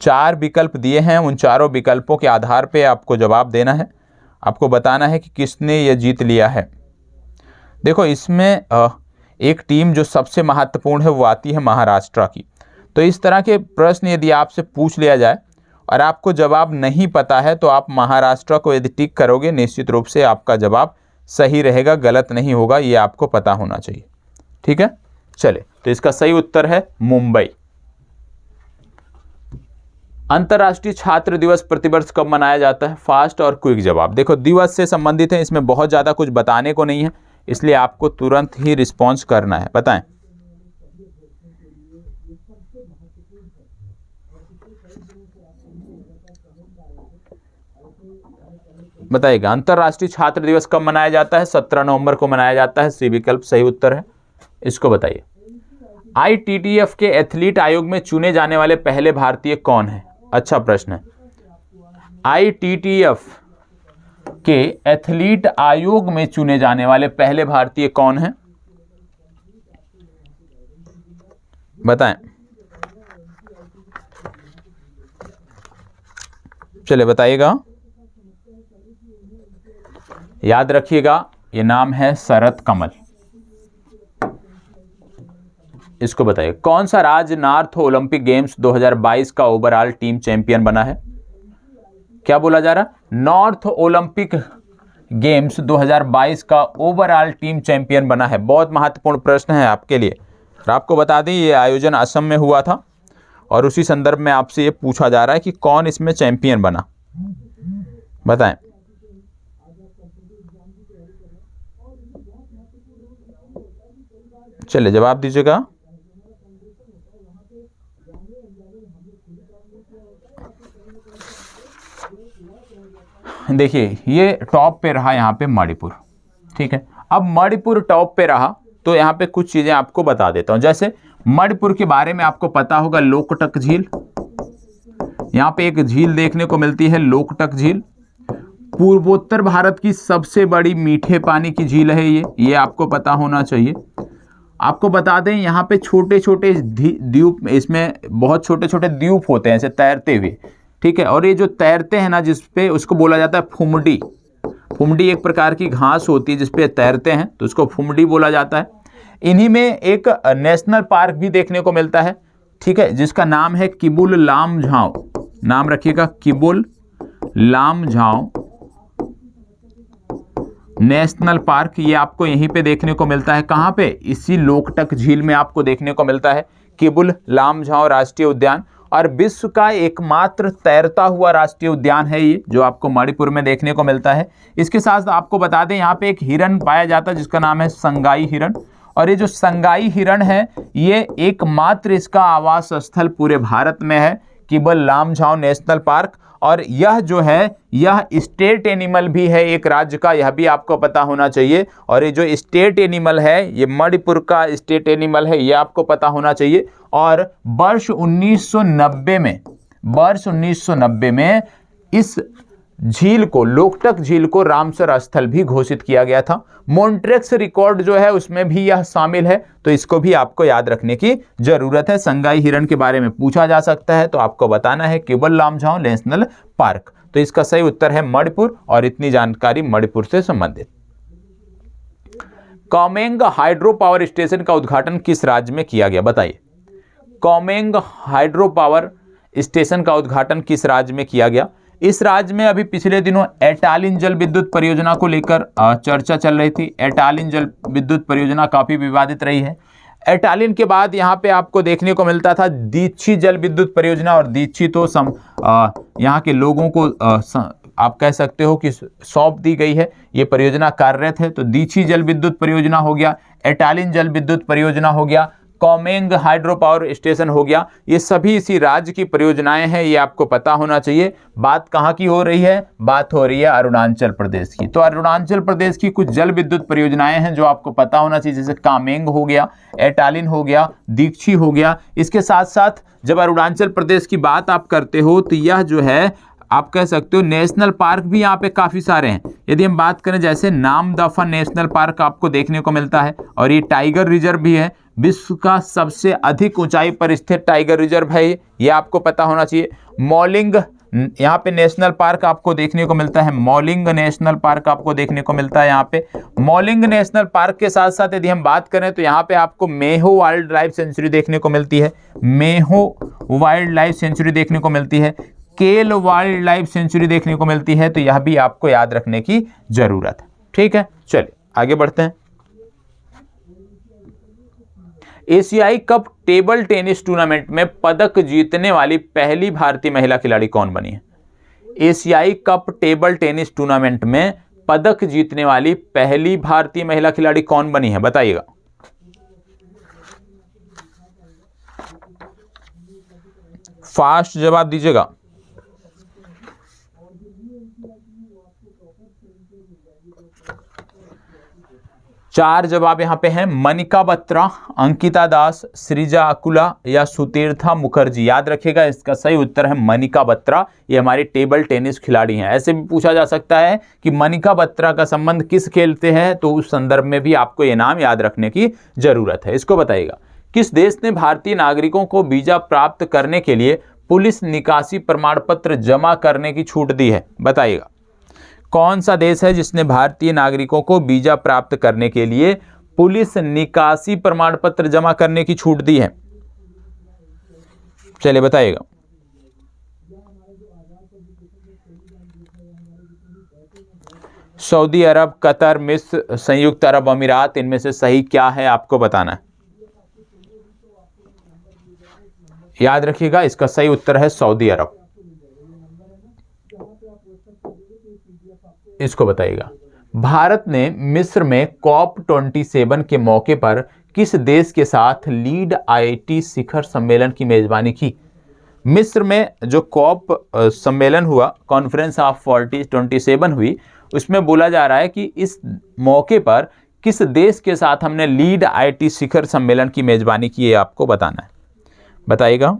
S1: 4 विकल्प दिए हैं, उन चारों विकल्पों के आधार पे आपको जवाब देना है। आपको बताना है कि किसने ये जीत लिया है। देखो इसमें एक टीम जो सबसे महत्वपूर्ण है वो आती है महाराष्ट्र की। तो इस तरह के प्रश्न यदि आपसे पूछ लिया जाए और आपको जवाब नहीं पता है तो आप महाराष्ट्र को यदि टिक करोगे निश्चित रूप से आपका जवाब सही रहेगा, गलत नहीं होगा, ये आपको पता होना चाहिए। ठीक है, चले तो इसका सही उत्तर है मुंबई। अंतर्राष्ट्रीय छात्र दिवस प्रतिवर्ष कब मनाया जाता है? फास्ट और क्विक जवाब। देखो दिवस से संबंधित है, इसमें बहुत ज़्यादा कुछ बताने को नहीं है, इसलिए आपको तुरंत ही रिस्पॉन्स करना है। बताएं, बताइएगा अंतर्राष्ट्रीय छात्र दिवस कब मनाया जाता है? 17 नवंबर को मनाया जाता है। सी विकल्प सही उत्तर है, इसको बताइए। ITTF के एथलीट आयोग में चुने जाने वाले पहले भारतीय कौन है? अच्छा प्रश्न है। ITTF के एथलीट आयोग में चुने जाने वाले पहले भारतीय कौन हैं? बताएं, चले बताइएगा। याद रखिएगा ये नाम है शरत कमल। इसको बताइए कौन सा राज्य नॉर्थ ओलंपिक गेम्स 2022 का ओवरऑल टीम चैंपियन बना है? क्या बोला जा रहा? नॉर्थ ओलंपिक गेम्स 2022 का ओवरऑल टीम चैंपियन बना है। बहुत महत्वपूर्ण प्रश्न है आपके लिए। और आपको बता दें ये आयोजन असम में हुआ था और उसी संदर्भ में आपसे ये पूछा जा रहा है कि कौन इसमें चैंपियन बना। बताएं, चलिए जवाब दीजिएगा। देखिए ये टॉप पे रहा यहाँ पे मणिपुर। ठीक है, अब मणिपुर टॉप पे रहा तो यहाँ पे कुछ चीजें आपको बता देता हूँ। जैसे मणिपुर के बारे में आपको पता होगा लोकटक झील, यहाँ पे एक झील देखने को मिलती है लोकटक झील। पूर्वोत्तर भारत की सबसे बड़ी मीठे पानी की झील है ये आपको पता होना चाहिए। आपको बता दें यहाँ पे छोटे छोटे द्वीप, इसमें बहुत छोटे छोटे द्वीप होते हैं ऐसे तैरते हुए। ठीक है, और ये जो तैरते हैं ना जिसपे, उसको बोला जाता है फुमडी। फुमडी एक प्रकार की घास होती है जिसपे तैरते हैं तो उसको फुमडी बोला जाता है। इन्हीं में एक नेशनल पार्क भी देखने को मिलता है, ठीक है, जिसका नाम है किबुल लामझाओ। नाम रखिएगा किबुल लामझाओ नेशनल पार्क। ये आपको यहीं पे देखने को मिलता है। कहाँ पे? इसी लोकटक झील में आपको देखने को मिलता है किबुल लामझाओ राष्ट्रीय उद्यान। और विश्व का एकमात्र तैरता हुआ राष्ट्रीय उद्यान है ये, जो आपको मणिपुर में देखने को मिलता है। इसके साथ आपको बता दें यहाँ पे एक हिरन पाया जाता है जिसका नाम है संगाई हिरन। और ये जो संगाई हिरन है ये एकमात्र इसका आवास स्थल पूरे भारत में है, किबुल लामझाओ नेशनल पार्क। और यह जो है यह स्टेट एनिमल भी है एक राज्य का, यह भी आपको पता होना चाहिए। और ये जो स्टेट एनिमल है ये मणिपुर का स्टेट एनिमल है, ये आपको पता होना चाहिए। और वर्ष 1990 में इस झील को, लोकटक झील को रामसर स्थल भी घोषित किया गया था। मॉन्ट्रेक्स रिकॉर्ड जो है उसमें भी यह शामिल है, तो इसको भी आपको याद रखने की जरूरत है। संगाई हिरन के बारे में पूछा जा सकता है तो आपको बताना है किबुल लामझाओ नेशनल पार्क। तो इसका सही उत्तर है मणिपुर, और इतनी जानकारी मणिपुर से संबंधित। कौमेंग हाइड्रो पावर स्टेशन का उद्घाटन किस राज्य में किया गया? बताइए, कौमेंग हाइड्रो पावर स्टेशन का उद्घाटन किस राज्य में किया गया? इस राज्य में अभी पिछले दिनों एटालिन जल विद्युत परियोजना को लेकर चर्चा चल रही थी। एटालिन जल विद्युत परियोजना काफी विवादित रही है। एटालिन के बाद यहाँ पे आपको देखने को मिलता था दीक्षी जल विद्युत परियोजना, और दीक्षी तो यहाँ के लोगों को आप कह सकते हो कि सौंप दी गई है, ये परियोजना कार्यरत है। तो दीक्षी जल विद्युत परियोजना हो गया, एटालिन जल विद्युत परियोजना हो गया, कौमेंग हाइड्रो पावर स्टेशन हो गया, ये सभी इसी राज्य की परियोजनाएं हैं, ये आपको पता होना चाहिए। बात कहाँ की हो रही है? बात हो रही है अरुणाचल प्रदेश की। तो अरुणाचल प्रदेश की कुछ जल विद्युत परियोजनाएं हैं जो आपको पता होना चाहिए, जैसे कामेंग हो गया, एटालिन हो गया, दीक्षी हो गया। इसके साथ साथ जब अरुणाचल प्रदेश की बात आप करते हो तो यह जो है आप कह सकते हो नेशनल पार्क भी यहाँ पे काफ़ी सारे हैं। यदि हम बात करें जैसे नामदफा नेशनल पार्क आपको देखने को मिलता है, और ये टाइगर रिजर्व भी है, विश्व का सबसे अधिक ऊंचाई पर स्थित टाइगर रिजर्व है ये आपको पता होना चाहिए। मौलिंग यहाँ पे नेशनल पार्क आपको देखने को मिलता है, मौलिंग नेशनल पार्क आपको देखने को मिलता है यहाँ पे। मौलिंग नेशनल पार्क के साथ साथ यदि हम बात करें तो यहाँ पे आपको मेहो वाइल्ड लाइफ सेंचुरी देखने को मिलती है, मेहो वाइल्ड लाइफ सेंचुरी देखने को मिलती है, केल वाइल्ड लाइफ सेंचुरी देखने को मिलती है। तो यह भी आपको याद रखने की जरूरत है। ठीक है, चलिए आगे बढ़ते हैं। एशियाई कप टेबल टेनिस टूर्नामेंट में पदक जीतने वाली पहली भारतीय महिला खिलाड़ी कौन बनी है? एशियाई कप टेबल टेनिस टूर्नामेंट में पदक जीतने वाली पहली भारतीय महिला खिलाड़ी कौन बनी है, बताइएगा। फास्ट जवाब दीजिएगा। चार जवाब यहां पे हैं, मनिका बत्रा, अंकिता दास, सृजा अकुला या सुतीर्था मुखर्जी। याद रखिएगा इसका सही उत्तर है मनिका बत्रा। ये हमारी टेबल टेनिस खिलाड़ी हैं। ऐसे भी पूछा जा सकता है कि मनिका बत्रा का संबंध किस खेल से है, तो उस संदर्भ में भी आपको ये नाम याद रखने की जरूरत है। इसको बताइएगा, किस देश ने भारतीय नागरिकों को वीजा प्राप्त करने के लिए पुलिस निकासी प्रमाण पत्र जमा करने की छूट दी है, बताइएगा। कौन सा देश है जिसने भारतीय नागरिकों को वीजा प्राप्त करने के लिए पुलिस निकासी प्रमाण पत्र जमा करने की छूट दी है? चलिए बताइएगा। सऊदी अरब, कतर, मिस्र, संयुक्त अरब अमीरात, इनमें से सही क्या है आपको बताना है। याद रखिएगा इसका सही उत्तर है सऊदी अरब। इसको बताइएगा, भारत ने मिस्र में COP27 के मौके पर किस देश के साथ लीड IT शिखर सम्मेलन की मेजबानी की? मिस्र में जो COP सम्मेलन हुआ, कॉन्फ्रेंस ऑफ 27 हुई, उसमें बोला जा रहा है कि इस मौके पर किस देश के साथ हमने लीड IT शिखर सम्मेलन की मेजबानी की है, आपको बताना है, बताइएगा।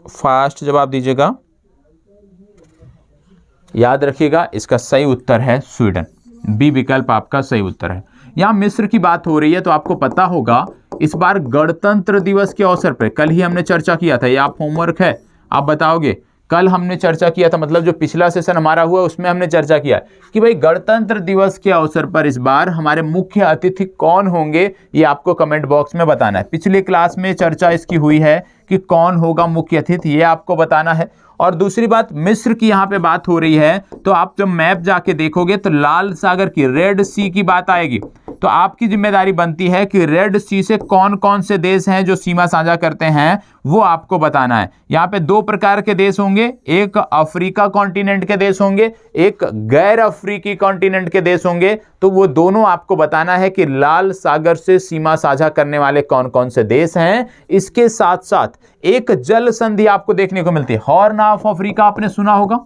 S1: फास्ट जवाब दीजिएगा। याद रखिएगा इसका सही उत्तर है स्वीडन। बी विकल्प आपका सही उत्तर है। यहां मिस्र की बात हो रही है तो आपको पता होगा इस बार गणतंत्र दिवस के अवसर पर, कल ही हमने चर्चा किया था, ये आप होमवर्क है, आप बताओगे। कल हमने चर्चा किया था, मतलब जो पिछला सेशन हमारा हुआ उसमें हमने चर्चा किया कि भाई गणतंत्र दिवस के अवसर पर इस बार हमारे मुख्य अतिथि कौन होंगे, ये आपको कमेंट बॉक्स में बताना है। पिछले क्लास में चर्चा इसकी हुई है कि कौन होगा मुख्य अतिथि, ये आपको बताना है। और दूसरी बात, मिस्र की यहाँ पे बात हो रही है तो आप जब मैप जाके देखोगे तो लाल सागर की, रेड सी की बात आएगी, तो आपकी जिम्मेदारी बनती है कि रेड सी से कौन कौन से देश हैं जो सीमा साझा करते हैं, वो आपको बताना है। यहाँ पे दो प्रकार के देश होंगे, एक अफ्रीका कॉन्टिनेंट के देश होंगे, एक गैर अफ्रीकी कॉन्टिनेंट के देश होंगे। तो वो दोनों आपको बताना है कि लाल सागर से सीमा साझा करने वाले कौन कौन से देश हैं। इसके साथ साथ एक जल संधि आपको देखने को मिलती है, हॉर्न ऑफ अफ्रीका, आपने सुना होगा।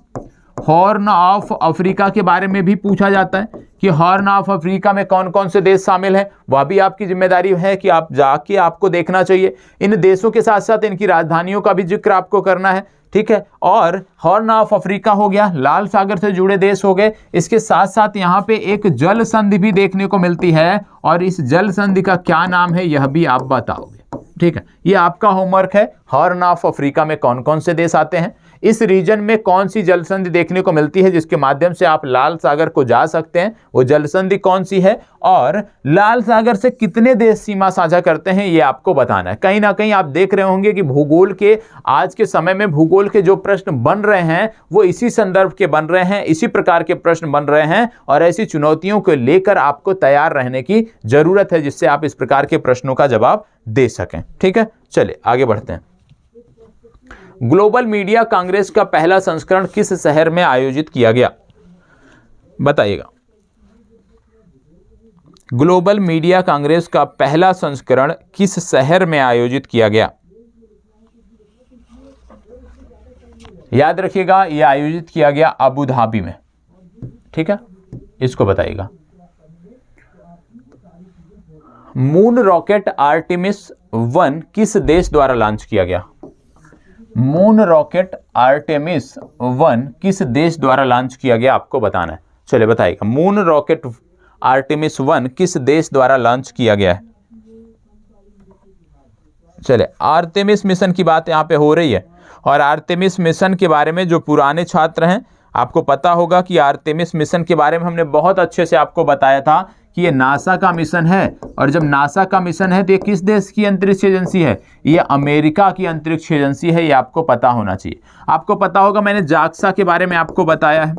S1: हॉर्न ऑफ अफ्रीका के बारे में भी पूछा जाता है कि हॉर्न ऑफ अफ्रीका में कौन कौन से देश शामिल हैं, वह भी आपकी जिम्मेदारी है कि आप जाके आपको देखना चाहिए। इन देशों के साथ साथ इनकी राजधानियों का भी जिक्र आपको करना है, ठीक है। और हॉर्न ऑफ अफ्रीका हो गया, लाल सागर से जुड़े देश हो गए, इसके साथ साथ यहाँ पे एक जल संधि भी देखने को मिलती है, और इस जल संधि का क्या नाम है यह भी आप बताओगे, ठीक है। ये आपका होमवर्क है, हॉर्न ऑफ अफ्रीका में कौन कौन से देश आते हैं, इस रीजन में कौन सी जल संधि देखने को मिलती है जिसके माध्यम से आप लाल सागर को जा सकते हैं, वो जल संधि कौन सी है, और लाल सागर से कितने देश सीमा साझा करते हैं, ये आपको बताना है। कहीं ना कहीं आप देख रहे होंगे कि भूगोल के, आज के समय में भूगोल के जो प्रश्न बन रहे हैं वो इसी संदर्भ के बन रहे हैं, इसी प्रकार के प्रश्न बन रहे हैं, और ऐसी चुनौतियों को लेकर आपको तैयार रहने की जरूरत है जिससे आप इस प्रकार के प्रश्नों का जवाब दे सकें, ठीक है। चलिए आगे बढ़ते हैं। ग्लोबल मीडिया कांग्रेस का पहला संस्करण किस शहर में आयोजित किया गया, बताइएगा। ग्लोबल मीडिया कांग्रेस का पहला संस्करण किस शहर में आयोजित किया गया? याद रखिएगा यह आयोजित किया गया अबू धाबी में, ठीक है। इसको बताइएगा। मून रॉकेट आर्टेमिस 1 किस देश द्वारा लॉन्च किया गया? मून रॉकेट आर्टेमिस 1 किस देश द्वारा लॉन्च किया गया आपको बताना है। चलिए बताइएगा, मून रॉकेट आर्टेमिस 1 किस देश द्वारा लॉन्च किया गया है? चलिए, आर्टेमिस मिशन की बात यहाँ पे हो रही है, और आर्टेमिस मिशन के बारे में जो पुराने छात्र हैं आपको पता होगा कि आर्टेमिस मिशन के बारे में हमने बहुत अच्छे से आपको बताया था कि ये नासा का मिशन है, और जब नासा का मिशन है तो ये किस देश की अंतरिक्ष एजेंसी है? ये अमेरिका की अंतरिक्ष एजेंसी है, ये आपको पता होना चाहिए। आपको पता होगा मैंने जाक्सा के बारे में आपको बताया है,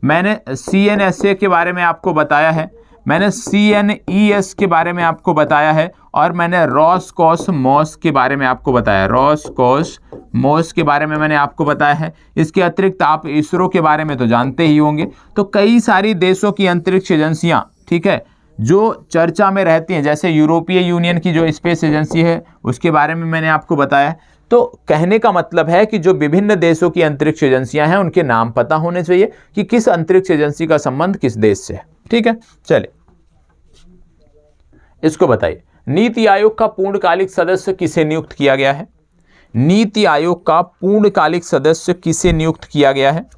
S1: मैंने CNSA के बारे में आपको बताया है, मैंने CNES के बारे में आपको बताया है, और मैंने रॉसकॉसमॉस के बारे में आपको बताया, रॉसकॉसमॉस के बारे में मैंने आपको बताया है। इसके अतिरिक्त आप इसरो के बारे में तो जानते ही होंगे। तो कई सारी देशों की अंतरिक्ष एजेंसियां, ठीक है, जो चर्चा में रहती हैं, जैसे यूरोपीय यूनियन की जो स्पेस एजेंसी है उसके बारे में मैंने आपको बताया। तो कहने का मतलब है कि जो विभिन्न देशों की अंतरिक्ष एजेंसियां हैं उनके नाम पता होने चाहिए कि किस अंतरिक्ष एजेंसी का संबंध किस देश से है। ठीक है, चलिए इसको बताइए, नीति आयोग का पूर्णकालिक सदस्य किसे नियुक्त किया गया है? नीति आयोग का पूर्णकालिक सदस्य किसे नियुक्त किया गया है?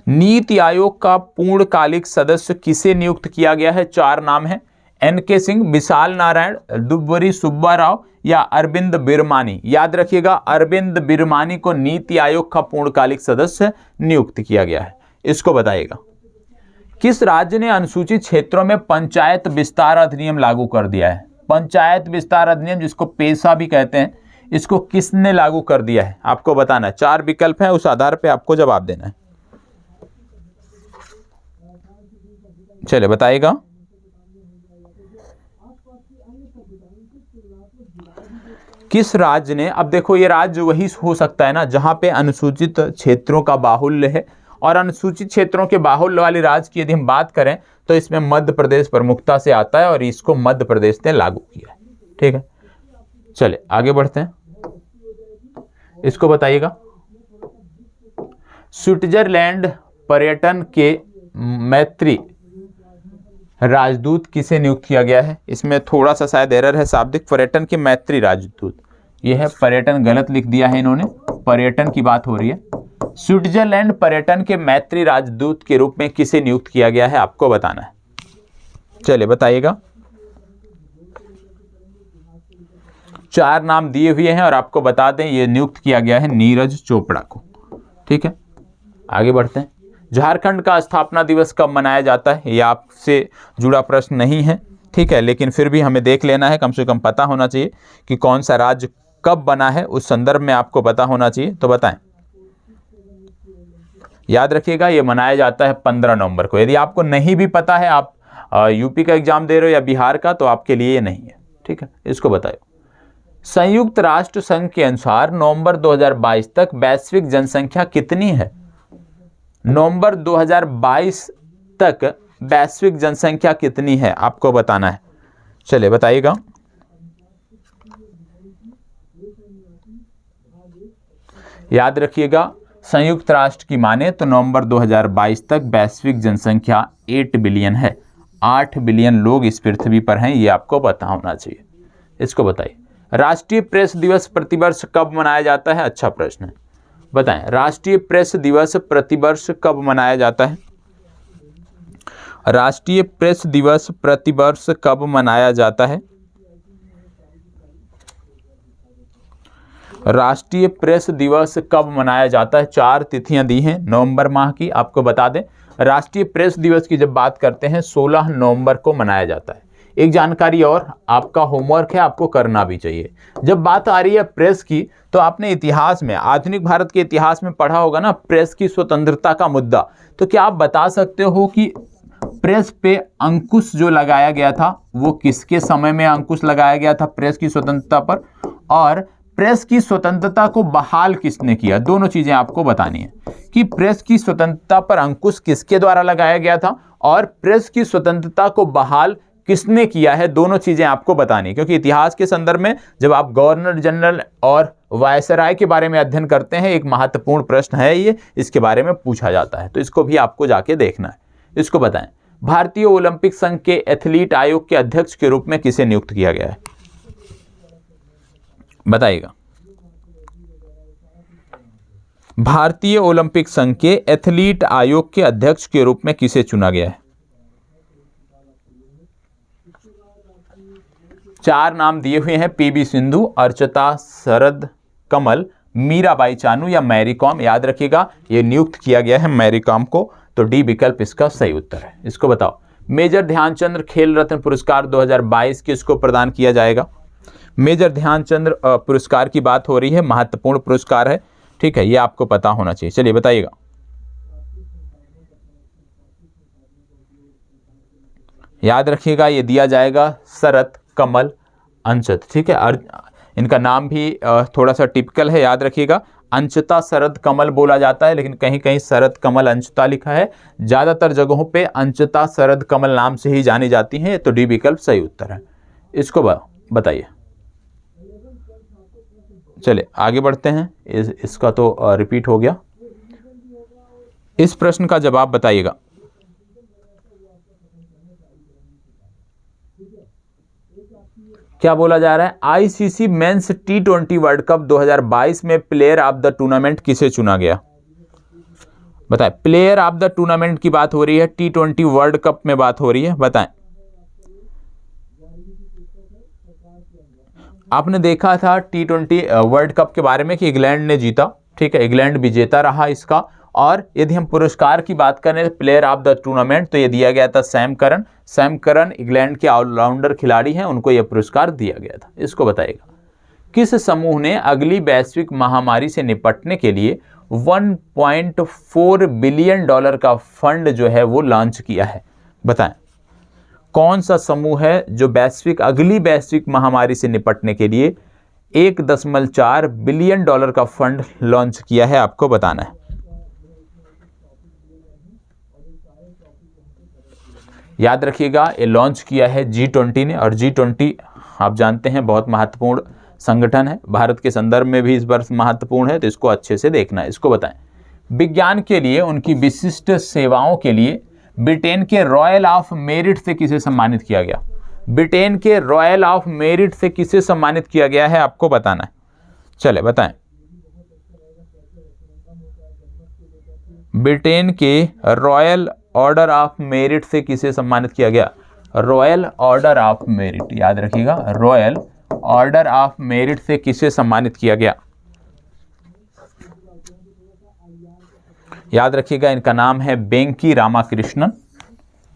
S1: नीति आयोग का पूर्णकालिक सदस्य किसे नियुक्त किया गया है? 4 नाम हैं, NK सिंह, विशाल नारायण, दुव्वरी सुब्बा राव या अरविंद बिरमानी। याद रखिएगा, अरविंद बिरमानी को नीति आयोग का पूर्णकालिक सदस्य नियुक्त किया गया है। इसको बताइएगा, किस राज्य ने अनुसूचित क्षेत्रों में पंचायत विस्तार अधिनियम लागू कर दिया है? पंचायत विस्तार अधिनियम, जिसको पेशा भी कहते हैं, इसको किसने लागू कर दिया है आपको बताना है। 4 विकल्प हैं, उस आधार पर आपको जवाब देना है। चलिए बताइएगा, किस राज्य ने? अब देखो, ये राज्य वही हो सकता है ना जहां पे अनुसूचित क्षेत्रों का बाहुल्य है, और अनुसूचित क्षेत्रों के बाहुल्य वाले राज्य की यदि हम बात करें तो इसमें मध्य प्रदेश प्रमुखता से आता है, और इसको मध्य प्रदेश ने लागू किया है। ठीक है, चलिए आगे बढ़ते हैं, इसको बताइएगा, स्विट्जरलैंड पर्यटन के मैत्री राजदूत किसे नियुक्त किया गया है? इसमें थोड़ा सा शायद एरर है शाब्दिक, पर्यटन के मैत्री राजदूत, यह है पर्यटन, गलत लिख दिया है इन्होंने, पर्यटन की बात हो रही है। स्विट्जरलैंड पर्यटन के मैत्री राजदूत के रूप में किसे नियुक्त किया गया है आपको बताना है। चलिए बताइएगा, 4 नाम दिए हुए हैं, और आपको बता दें ये नियुक्त किया गया है नीरज चोपड़ा को। ठीक है, आगे बढ़ते हैं, झारखंड का स्थापना दिवस कब मनाया जाता है? ये आपसे जुड़ा प्रश्न नहीं है, ठीक है, लेकिन फिर भी हमें देख लेना है, कम से कम पता होना चाहिए कि कौन सा राज्य कब बना है, उस संदर्भ में आपको पता होना चाहिए। तो बताएं, याद रखिएगा ये मनाया जाता है 15 नवंबर को। यदि आपको नहीं भी पता है, आप यूपी का एग्जाम दे रहे हो या बिहार का, तो आपके लिए ये नहीं है। ठीक है, इसको बताओ, संयुक्त राष्ट्र संघ के अनुसार नवंबर 2022 तक वैश्विक जनसंख्या कितनी है? नवंबर 2022 तक वैश्विक जनसंख्या कितनी है आपको बताना है। चलिए बताइएगा, याद रखिएगा, संयुक्त राष्ट्र की माने तो नवंबर 2022 तक वैश्विक जनसंख्या 8 बिलियन है। 8 बिलियन लोग इस पृथ्वी पर हैं, ये आपको पता होना चाहिए। इसको बताइए, राष्ट्रीय प्रेस दिवस प्रतिवर्ष कब मनाया जाता है? अच्छा प्रश्न है, बताएं, राष्ट्रीय प्रेस दिवस प्रतिवर्ष कब मनाया जाता है? राष्ट्रीय प्रेस दिवस प्रतिवर्ष कब मनाया जाता है? राष्ट्रीय प्रेस दिवस कब मनाया जाता है? 4 तिथियां दी हैं नवंबर माह की, आपको बता दें। राष्ट्रीय प्रेस दिवस की जब बात करते हैं 16 नवंबर को मनाया जाता है। एक जानकारी और, आपका होमवर्क है, आपको करना भी चाहिए। जब बात आ रही है प्रेस की, तो आपने इतिहास में, आधुनिक भारत के इतिहास में पढ़ा होगा ना प्रेस की स्वतंत्रता का मुद्दा। तो क्या आप बता सकते हो कि प्रेस पे अंकुश जो लगाया गया था वो किसके समय में अंकुश लगाया गया था प्रेस की स्वतंत्रता पर, और प्रेस की स्वतंत्रता को बहाल किसने किया? दोनों चीजें आपको बतानी है कि प्रेस की स्वतंत्रता पर अंकुश किसके द्वारा लगाया गया था और प्रेस की स्वतंत्रता को बहाल किसने किया है। दोनों चीजें आपको बतानी है, क्योंकि इतिहास के संदर्भ में जब आप गवर्नर जनरल और वायसराय के बारे में अध्ययन करते हैं, एक महत्वपूर्ण प्रश्न है ये, इसके बारे में पूछा जाता है, तो इसको भी आपको जाके देखना है। इसको बताएं, भारतीय ओलंपिक संघ के एथलीट आयोग के अध्यक्ष के रूप में किसे नियुक्त किया गया है? बताइएगा। भारतीय ओलंपिक संघ के एथलीट आयोग के अध्यक्ष के रूप में किसे चुना गया है? 4 नाम दिए हुए हैं, पीवी सिंधु, अर्चिता, शरद कमल, मीराबाई चानू या मैरी कॉम। याद रखिएगा ये नियुक्त किया गया है मैरी कॉम को, तो डी विकल्प इसका सही उत्तर है। इसको बताओ। मेजर ध्यानचंद खेल रत्न पुरस्कार 2022 किसको प्रदान किया जाएगा? मेजर ध्यानचंद पुरस्कार की बात हो रही है, महत्वपूर्ण पुरस्कार है, ठीक है, ये आपको पता होना चाहिए। चलिए बताइएगा। याद रखिएगा ये दिया जाएगा शरद कमल अंचत, ठीक है। इनका नाम भी थोड़ा सा टिपिकल है, याद रखिएगा। अंचिता शरद कमल बोला जाता है, लेकिन कहीं कहीं शरद कमल अंचिता लिखा है। ज़्यादातर जगहों पे अंचिता शरद कमल नाम से ही जानी जाती हैं, तो डी विकल्प सही उत्तर है। इसको बताइए। चलिए आगे बढ़ते हैं। इसका तो रिपीट हो गया। इस प्रश्न का जवाब बताइएगा। क्या बोला जा रहा है? ICC men's T20 world cup 2022 में प्लेयर ऑफ द टूर्नामेंट किसे चुना गया? बताएं। प्लेयर ऑफ द टूर्नामेंट की बात हो रही है, T20 वर्ल्ड कप में बात हो रही है, बताएं। आपने देखा था T20 वर्ल्ड कप के बारे में कि इंग्लैंड ने जीता, ठीक है, इंग्लैंड विजेता रहा इसका। और यदि हम पुरस्कार की बात करें प्लेयर ऑफ द टूर्नामेंट, तो ये दिया गया था Sam Curran. Sam Curran England के ऑलराउंडर खिलाड़ी हैं, उनको यह पुरस्कार दिया गया था। इसको बताइएगा। किस समूह ने अगली वैश्विक महामारी से निपटने के लिए $1.4 बिलियन का फंड जो है वो लॉन्च किया है? बताएं। कौन सा समूह है जो अगली वैश्विक महामारी से निपटने के लिए $1.4 बिलियन का फंड लॉन्च किया है? आपको बताना है। याद रखिएगा ये लॉन्च किया है G20 ने, और G20 आप जानते हैं बहुत महत्वपूर्ण संगठन है, भारत के संदर्भ में भी इस वर्ष महत्वपूर्ण है, तो इसको अच्छे से देखना है। इसको बताएं। विज्ञान के लिए उनकी विशिष्ट सेवाओं के लिए ब्रिटेन के रॉयल ऑफ मेरिट से किसे सम्मानित किया गया? ब्रिटेन के रॉयल ऑफ मेरिट से किसे सम्मानित किया गया है? आपको बताना है। चले बताएं। ब्रिटेन के रॉयल ऑर्डर ऑफ मेरिट से किसे सम्मानित किया गया? रॉयल ऑर्डर ऑफ मेरिट, याद रखिएगा, रॉयल ऑर्डर ऑफ मेरिट से किसे सम्मानित किया गया? याद रखिएगा इनका नाम है बेंकी रामाकृष्णन,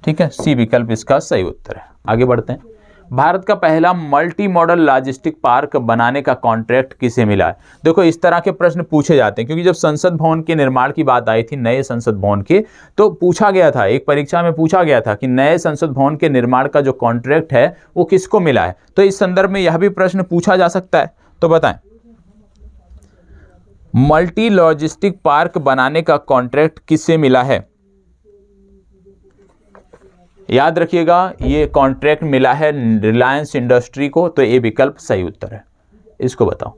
S1: ठीक है, सी विकल्प इसका सही उत्तर है। आगे बढ़ते हैं। भारत का पहला मल्टी मॉडल लॉजिस्टिक पार्क बनाने का कॉन्ट्रैक्ट किसे मिला है? देखो इस तरह के प्रश्न पूछे जाते हैं, क्योंकि जब संसद भवन के निर्माण की बात आई थी, नए संसद भवन के, तो पूछा गया था, एक परीक्षा में पूछा गया था कि नए संसद भवन के निर्माण का जो कॉन्ट्रैक्ट है वो किसको मिला है। तो इस संदर्भ में यह भी प्रश्न पूछा जा सकता है, तो बताएं। मल्टी लॉजिस्टिक पार्क बनाने का कॉन्ट्रैक्ट किससे मिला है? याद रखिएगा ये कॉन्ट्रैक्ट मिला है रिलायंस इंडस्ट्री को, तो ये विकल्प सही उत्तर है। इसको बताओ।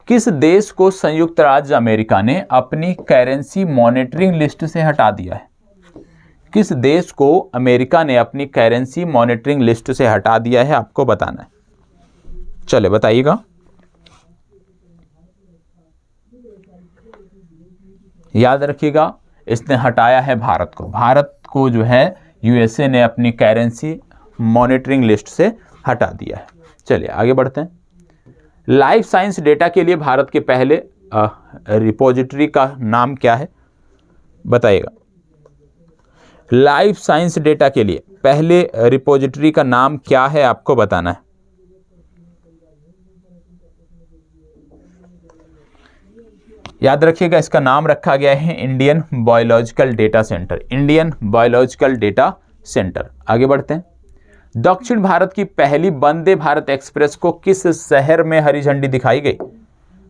S1: किस देश को संयुक्त राज्य अमेरिका ने अपनी करेंसी मॉनिटरिंग लिस्ट से हटा दिया है? किस देश को अमेरिका ने अपनी करेंसी मॉनिटरिंग लिस्ट से हटा दिया है? आपको बताना है। चले बताइएगा। याद रखिएगा इसने हटाया है भारत को। भारत को जो है यूएसए ने अपनी करेंसी मॉनिटरिंग लिस्ट से हटा दिया है। चलिए आगे बढ़ते हैं। लाइफ साइंस डेटा के लिए भारत के पहले रिपोजिटरी का नाम क्या है? बताइएगा। लाइफ साइंस डेटा के लिए पहले रिपोजिटरी का नाम क्या है? आपको बताना है। याद रखिएगा इसका नाम रखा गया है Indian biological data centre, Indian biological data centre. आगे बढ़ते हैं। दक्षिण भारत की पहली वंदे भारत एक्सप्रेस को किस शहर में हरी झंडी दिखाई गई?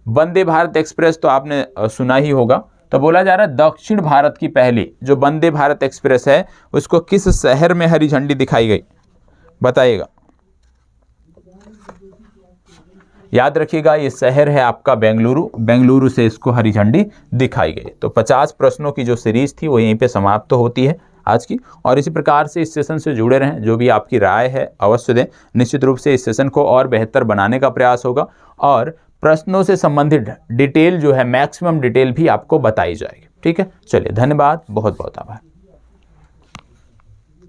S1: वंदे भारत एक्सप्रेस तो आपने सुना ही होगा, तो बोला जा रहा है दक्षिण भारत की पहली जो वंदे भारत एक्सप्रेस है उसको किस शहर में हरी झंडी दिखाई गई? बताइएगा। याद रखिएगा ये शहर है आपका बेंगलुरु, बेंगलुरु से इसको हरी झंडी दिखाई गई। तो 50 प्रश्नों की जो सीरीज थी वो यहीं पे समाप्त होती है। आज की। और इसी प्रकार से इस सेशन से जुड़े रहें, जो भी आपकी राय है अवश्य दें। निश्चित रूप से इस सेशन को और बेहतर बनाने का प्रयास होगा और प्रश्नों से संबंधित डिटेल जो है, मैक्सिमम डिटेल भी आपको बताई जाएगी। ठीक है, चलिए धन्यवाद, बहुत बहुत आभार।